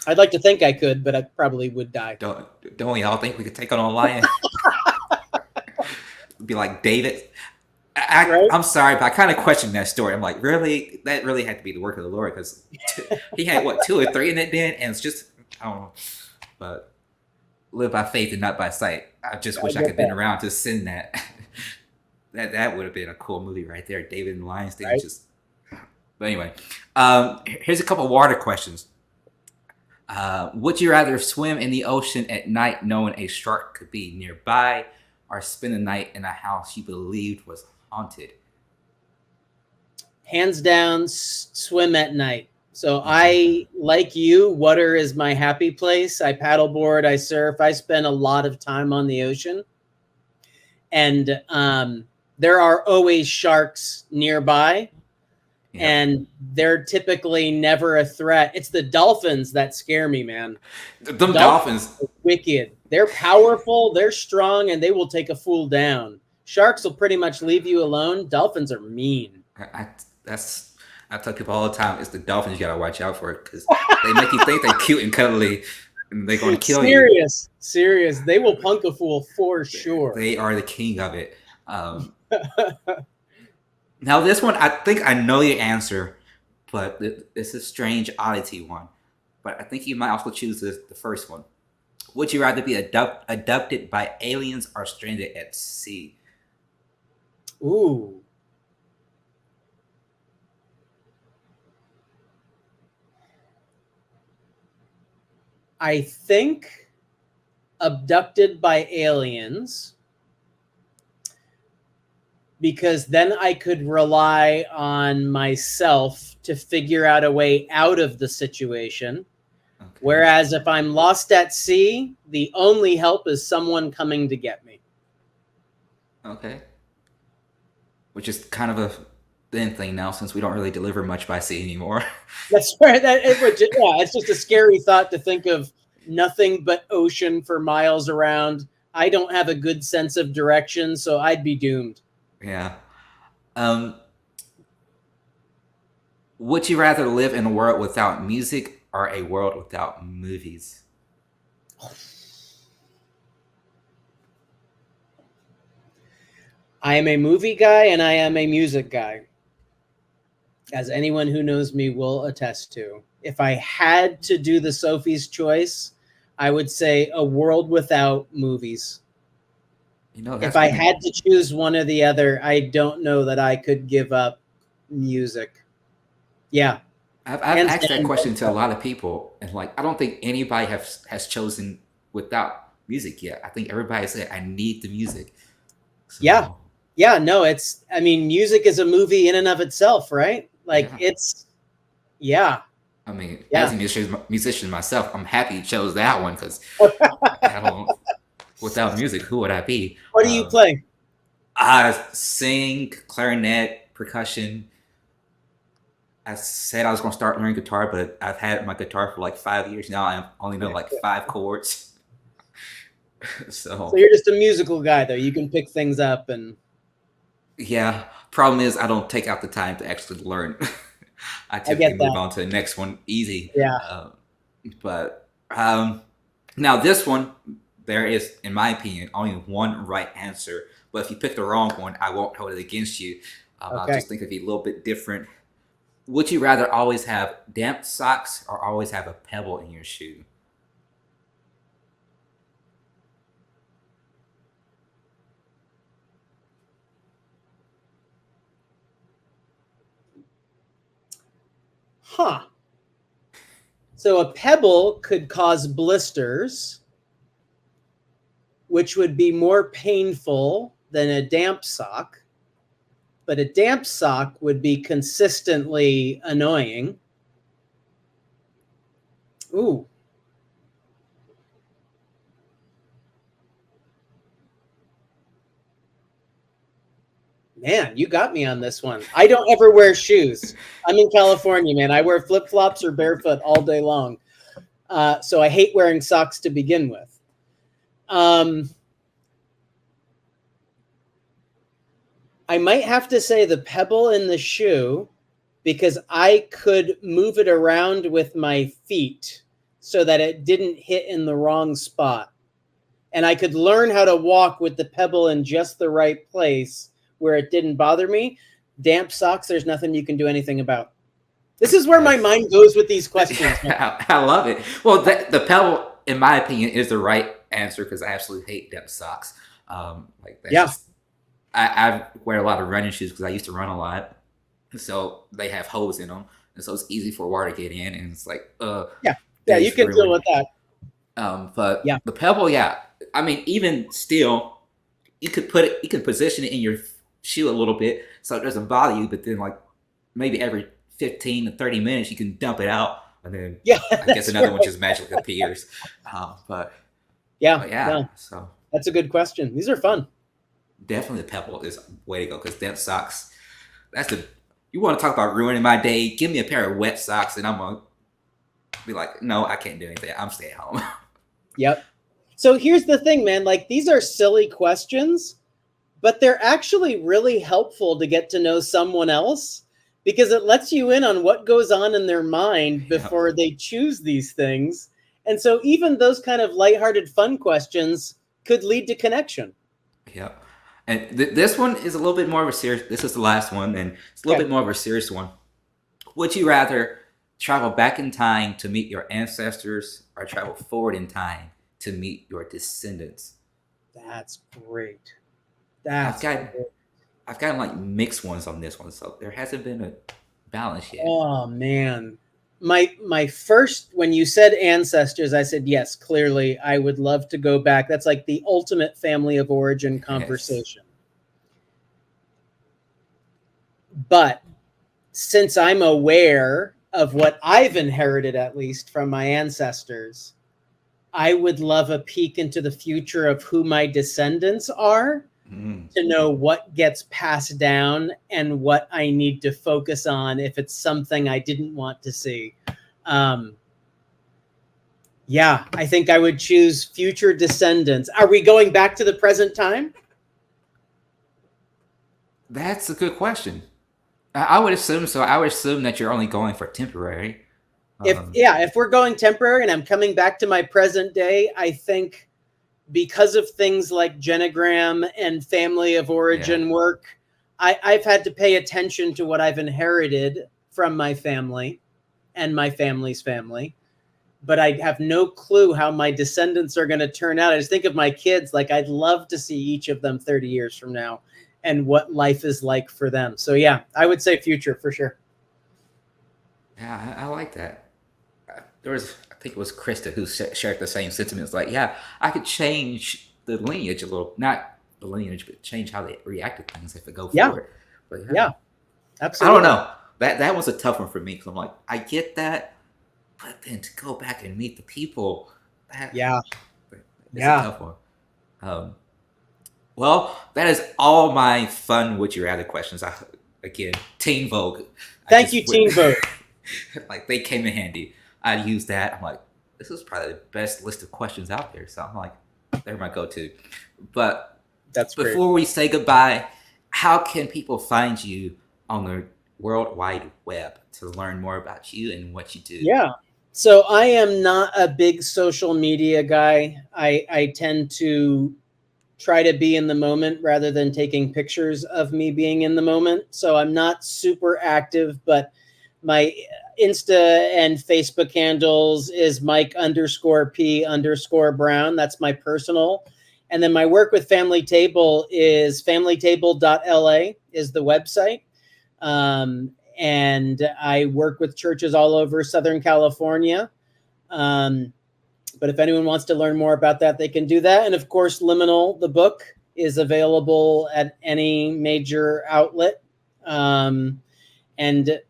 I'd like to think I could, but I probably would die. Don't we all think we could take on a lion? Be like David. I'm sorry, but I kind of questioned that story. I'm like, really? That really had to be the work of the Lord because he had, 2 or 3 in it then? And it's just, I don't know. But live by faith and not by sight. I just wish I could have been around to send that. that would have been a cool movie right there. David and the Lions thing. Right. But anyway, here's a couple water questions. Would you rather swim in the ocean at night knowing a shark could be nearby or spend the night in a house you believed was haunted? Hands down, swim at night. So I, like you, water is my happy place. I paddleboard, I surf, I spend a lot of time on the ocean. And there are always sharks nearby. Yep. and they're typically never a threat. It's the dolphins that scare me, man. Them Dolphins dolphins. are wicked. They're powerful, they're strong, and they will take a fool down. Sharks will pretty much leave you alone. Dolphins are mean. That's I tell people all the time. It's the dolphins you gotta watch out for because they make you think they're cute and cuddly, and they're gonna kill you. Serious. They will punk a fool for sure. They are the king of it. Um, Now this one, I think I know your answer, but it's a strange oddity one. But I think you might also choose the first one. Would you rather be abducted by aliens or stranded at sea? Ooh. I think abducted by aliens, because then I could rely on myself to figure out a way out of the situation. Okay. Whereas if I'm lost at sea, the only help is someone coming to get me. Okay. Which is kind of a thin thing now since we don't really deliver much by sea anymore. That's right. It's just a scary thought to think of nothing but ocean for miles around. I don't have a good sense of direction, so I'd be doomed. Yeah. Um, would you rather live in a world without music or a world without movies? I am a movie guy and I am a music guy, as anyone who knows me will attest to. If I had to do the Sophie's choice, I would say a world without movies. You know, If that's I been had to choose one or the other, I don't know that I could give up music. Yeah, I've hands asked that down. question to a lot of people, and like I don't think anybody has chosen without music yet. I think everybody said I need the music. Yeah, So yeah, no, I mean, music is a movie in and of itself, right? Like yeah, yeah, I mean, as yeah. a musician myself, I'm happy you chose that one because I don't. Without music, who would I be? What do you play? I sing, clarinet, percussion. I said I was going to start learning guitar, but I've had my guitar for like 5 years now. I only know like five chords. So So you're just a musical guy, though. You can pick things up and yeah, problem is I don't take out the time to actually learn. I I typically get move that. on to the next one easy. Yeah. But now this one, there is, in my opinion, only one right answer. But if you pick the wrong one, I won't hold it against you. I'll Okay. just think it'd be a little bit different. Would you rather always have damp socks or always have a pebble in your shoe? Huh. So a pebble could cause blisters, which would be more painful than a damp sock. But a damp sock would be consistently annoying. Ooh, man, you got me on this one. I don't ever wear shoes. I'm in California, man. I wear flip flops or barefoot all day long. So I hate wearing socks to begin with. I might have to say the pebble in the shoe because I could move it around with my feet so that it didn't hit in the wrong spot. And I could learn how to walk with the pebble in just the right place where it didn't bother me. Damp socks, there's nothing you can do anything about. This is where my That's mind goes with these questions. I love it. Well, the pebble, in my opinion, is the right answer because I absolutely hate damp socks. Like that's Yeah, just I wear a lot of running shoes because I used to run a lot, so they have holes in them, and so it's easy for water to get in, and it's like yeah, yeah. You day's can deal ruined. with that. But Yeah, the pebble, yeah, I mean, even still, you could position it in your shoe a little bit so it doesn't bother you, but then like maybe every 15 to 30 minutes you can dump it out, and then yeah, I guess that's another one right. just magically appears. Um, but Yeah, but yeah, no, so that's a good question. These are fun. definitely the pebble is way to go because damp socks. That's the You want to talk about ruining my day? Give me a pair of wet socks, and I'm gonna be like, no, I can't do anything. I'm staying home. Yep. So here's the thing, man. Like, these are silly questions, but they're actually really helpful to get to know someone else because it lets you in on what goes on in their mind Yeah, before they choose these things. And so even those kind of lighthearted, fun questions could lead to connection. yeah. And this one is a little bit more of a serious. This is the last one, and it's a little Okay. bit more of a serious one. Would you rather travel back in time to meet your ancestors, or travel forward in time to meet your descendants? That's great. I've That's got great. I've gotten like mixed ones on this one, so there hasn't been a balance yet. Oh man. My first, when you said ancestors, I said yes, clearly I would love to go back. That's like the ultimate family of origin Yes. conversation. But since I'm aware of what I've inherited, at least from my ancestors, I would love a peek into the future of who my descendants are Mm. to know what gets passed down and what I need to focus on if it's something I didn't want to see. Um, yeah, I think I would choose future descendants. Are we going back to the present time? That's a good question. I would assume so. I would assume that you're only going for temporary. Um, If we're going temporary and I'm coming back to my present day, I think because of things like Genegram and family of yeah, origin work, I've had to pay attention to what I've inherited from my family and my family's family. But I have no clue how my descendants are going to turn out. I just think of my kids, like I'd love to see each of them 30 years from now and what life is like for them. So yeah, I would say future for sure. yeah, I like that. There was, I think it was Krista who shared the same sentiments. Like, yeah, I could change the lineage a little, not the lineage, but change how they react to things if it go Yeah, forward. But yeah, yeah, I don't absolutely. know. That was a tough one for me because I'm like, I get that, but then to go back and meet the people, that Yeah, it's a yeah. tough one. Um, well, that is all my fun would you rather questions. Again, Teen Vogue. I Thank you, just went Teen Vogue. like they came in handy. I used that. I'm like, this is probably the best list of questions out there. So I'm like, they're my go-to. But That's great. before we say goodbye, how can people find you on the World Wide Web to learn more about you and what you do? Yeah. So I am not a big social media guy. I tend to try to be in the moment rather than taking pictures of me being in the moment. So I'm not super active, but my Insta and Facebook handles is Mike underscore P underscore Brown. That's my personal. And then my work with Family Table is familytable.la is the website. And I work with churches all over Southern California. Um, but if anyone wants to learn more about that, they can do that. And of course, Liminal, the book, is available at any major outlet. And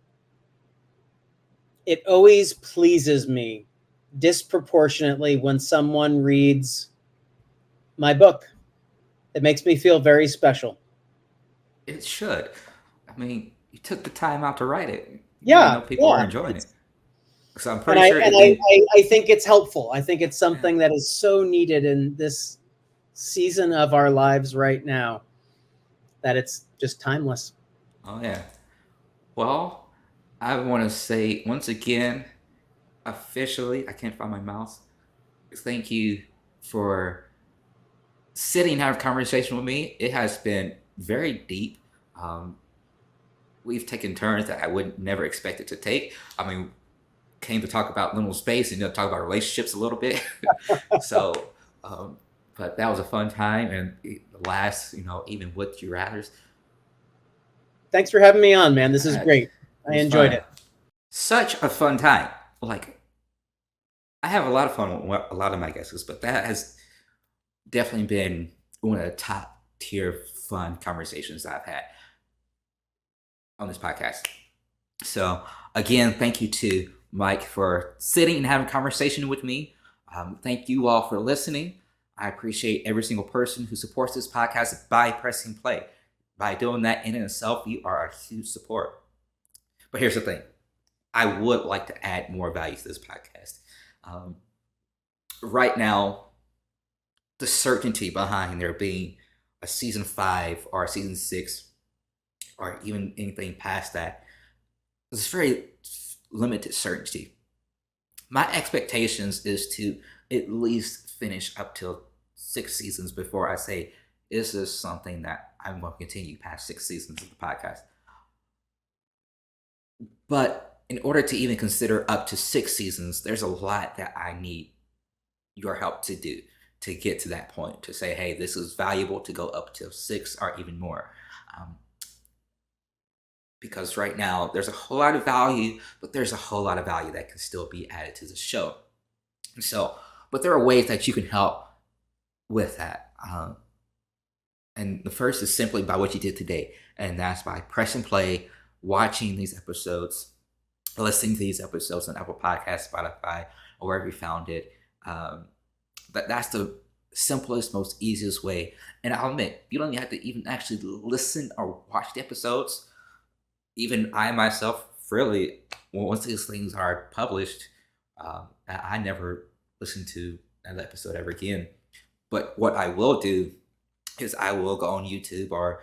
it always pleases me disproportionately when someone reads my book. It makes me feel very special. It should. I mean, you took the time out to write it. You got to Yeah, know people are yeah. enjoying it. So I'm And pretty I sure and it'd I, be. I I think it's helpful. I think it's Yeah. something that is so needed in this season of our lives right now that it's just timeless. Oh yeah. Well, I want to say once again, officially, I can't find my mouse. Thank you for sitting and having a conversation with me. It has been very deep. Um, we've taken turns that I would never expect it to take. I mean, came to talk about liminal space and talk about relationships a little bit. So, um, but that was a fun time. And the last, even with your rather's, Thanks for having me on, man. This is it great. I was enjoyed fun. it. Such a fun time. Like, I have a lot of fun with a lot of my guests, but that has definitely been one of the top tier fun conversations I've had on this podcast. So again, thank you to Mike for sitting and having a conversation with me. Thank you all for listening. I appreciate every single person who supports this podcast by pressing play. By doing that in itself, you are a huge support. But here's the thing. I would like to add more value to this podcast. Um, right now, the certainty behind there being a season 5 or a season 6 or even anything past that is very limited certainty. My expectations is to at least finish up till 6 seasons before I say, is this something that I'm going to continue past 6 seasons of the podcast? But in order to even consider up to 6 seasons, there's a lot that I need your help to do to get to that point, to say, hey, this is valuable to go up to 6 or even more. Um, because right now there's a whole lot of value, but there's a whole lot of value that can still be added to the show. And so, but there are ways that you can help with that. And the first is simply by what you did today, and that's by pressing play, watching these episodes, listening to these episodes on Apple Podcasts, Spotify, or wherever you found it. That's the simplest, most easiest way. And I'll admit, you don't have to even actually listen or watch the episodes. Even I myself, really, once these things are published, I never listen to an episode ever again. But what I will do is I will go on YouTube or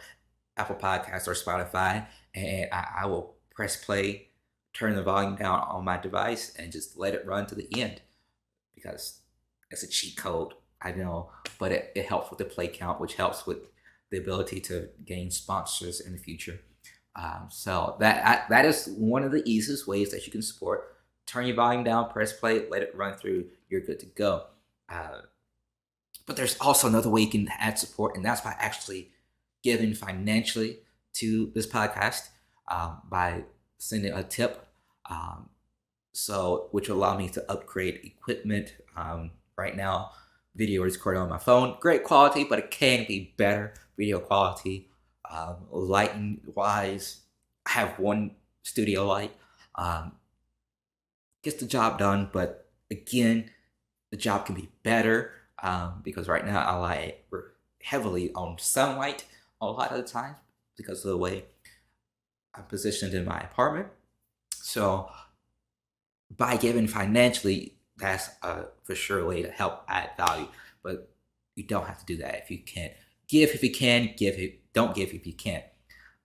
Apple Podcasts or Spotify, and I will press play, turn the volume down on my device, and just let it run to the end, because it's a cheat code, I know, but it helps with the play count, which helps with the ability to gain sponsors in the future. So that is one of the easiest ways that you can support. Turn your volume down, press play, let it run through. You're good to go. But there's also another way you can add support, and that's by actually giving financially to this podcast, by sending a tip, so which will allow me to upgrade equipment. Right now, video recording on my phone, great quality, but it can be better video quality. Lighting wise, I have one studio light, gets the job done, but again, the job can be better, because right now I rely heavily on sunlight a lot of the time because of the way I'm positioned in my apartment. So by giving financially, that's a for sure way to help add value. But you don't have to do that if you can't. Give if you can, give if don't give if you can't.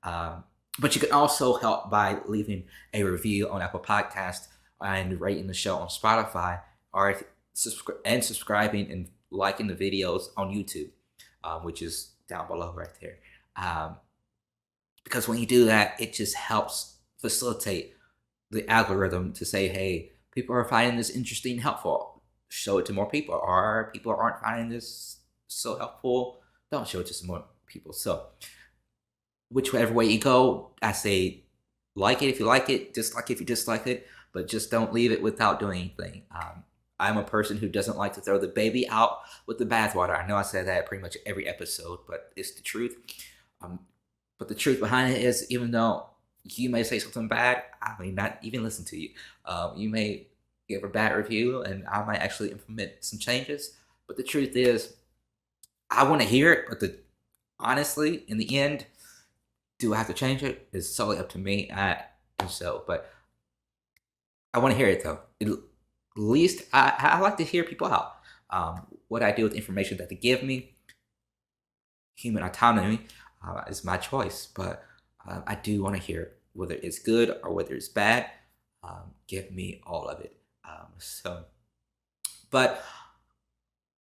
But you can also help by leaving a review on Apple Podcast and rating the show on Spotify, or subscribing and liking the videos on YouTube, which is down below right there. Because when you do that, it just helps facilitate the algorithm to say, hey, people are finding this interesting and helpful. Show it to more people. Or people aren't finding this so helpful, don't show it to some more people. So whichever way you go, I say like it if you like it, dislike it if you dislike it, but just don't leave it without doing anything. I'm a person who doesn't like to throw the baby out with the bathwater. I know I said that pretty much every episode, but it's the truth. But the truth behind it is, even though you may say something bad, I may not even listen to you. You may give a bad review, and I might actually implement some changes. But the truth is, I want to hear it. But honestly, in the end, do I have to change it? It's solely up to me. But I want to hear it though. At least I like to hear people out. What I do with the information that they give me, human autonomy, is my choice. But I do want to hear whether it's good or whether it's bad. Give me all of it. But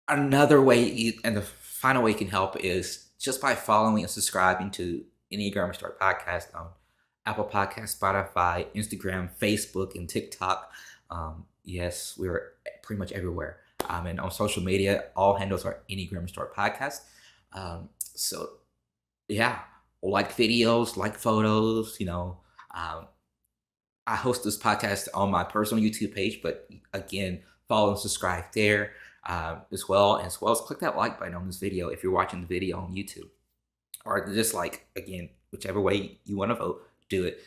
another way, and the final way you can help is just by following and subscribing to Enneagram Start Podcast on Apple Podcasts, Spotify, Instagram, Facebook, and TikTok. Yes, we're pretty much everywhere. And on social media, all handles are Enneagram Start Podcast. So yeah, like videos, like photos, I host this podcast on my personal YouTube page, but again, follow and subscribe there, as well as click that like button on this video if you're watching the video on YouTube, or just like, again, whichever way you want to vote, do it.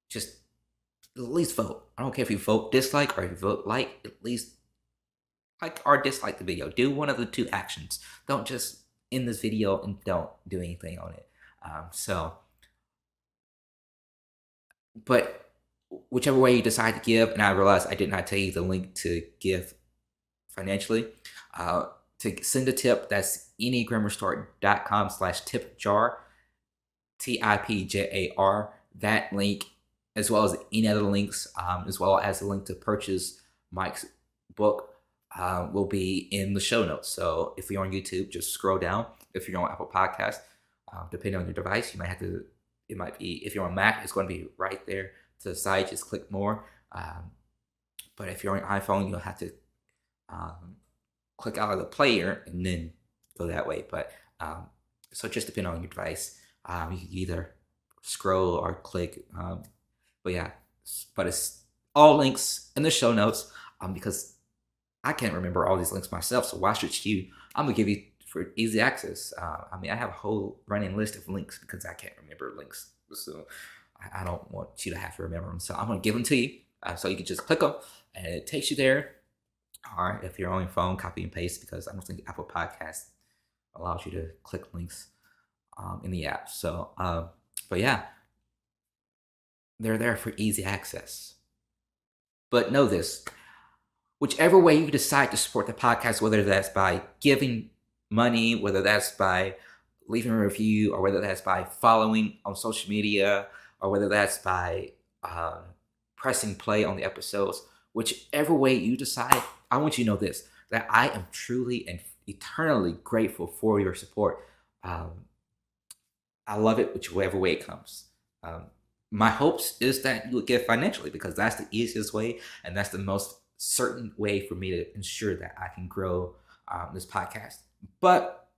Just at least vote. I don't care if you vote dislike or if you vote like, at least like or dislike the video. Do one of the two actions. Don't just end this video and don't do anything on it. So But whichever way you decide to give, and I realized I did not tell you the link to give financially, to send a tip, that's enneagramrestart.com/tip jar, TIPJAR. That link, as well as any other links, as well as the link to purchase Mike's book, will be in the show notes. So if you're on YouTube, just scroll down. If you're on Apple Podcast, depending on your device, you might have to. It might be, if you're on Mac, it's going to be right there to the side. Just click more. But if you're on iPhone, you'll have to click out of the player and then go that way. But so just depending on your device, you can either scroll or click. But yeah, but it's all links in the show notes, because I can't remember all these links myself. So why should you? I'm gonna give you for easy access. I mean, I have a whole running list of links because I can't remember links. So I don't want you to have to remember them. So I'm gonna give them to you, so you can just click them and it takes you there. All right, if you're on your phone, copy and paste, because I don't think Apple Podcast allows you to click links in the app. So, but yeah, they're there for easy access. But know this: whichever way you decide to support the podcast, whether that's by giving money, whether that's by leaving a review, or whether that's by following on social media, or whether that's by pressing play on the episodes, whichever way you decide, I want you to know this: that I am truly and eternally grateful for your support. I love it whichever way it comes. My hopes is that you would give financially, because that's the easiest way and that's the most certain way for me to ensure that I can grow this podcast. But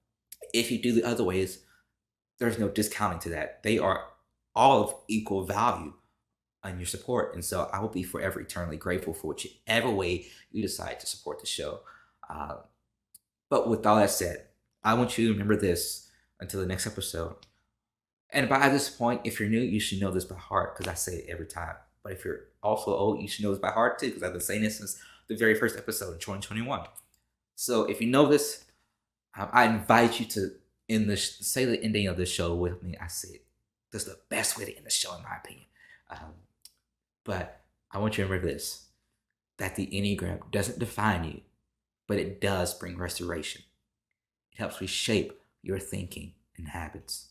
if you do the other ways, there's no discounting to that. They are all of equal value on your support. And so I will be forever eternally grateful for whichever way you decide to support the show. Uh, but with all that said, I want you to remember this until the next episode. And by this point, if you're new, you should know this by heart, because I say it every time. But if you're also old, you should know this by heart too, because I've been saying this since the very first episode in 2021. So if you know this, I invite you to say the ending of this show with me. I say this is the best way to end the show, in my opinion. But I want you to remember this: that the Enneagram doesn't define you, but it does bring restoration. It helps reshape your thinking and habits.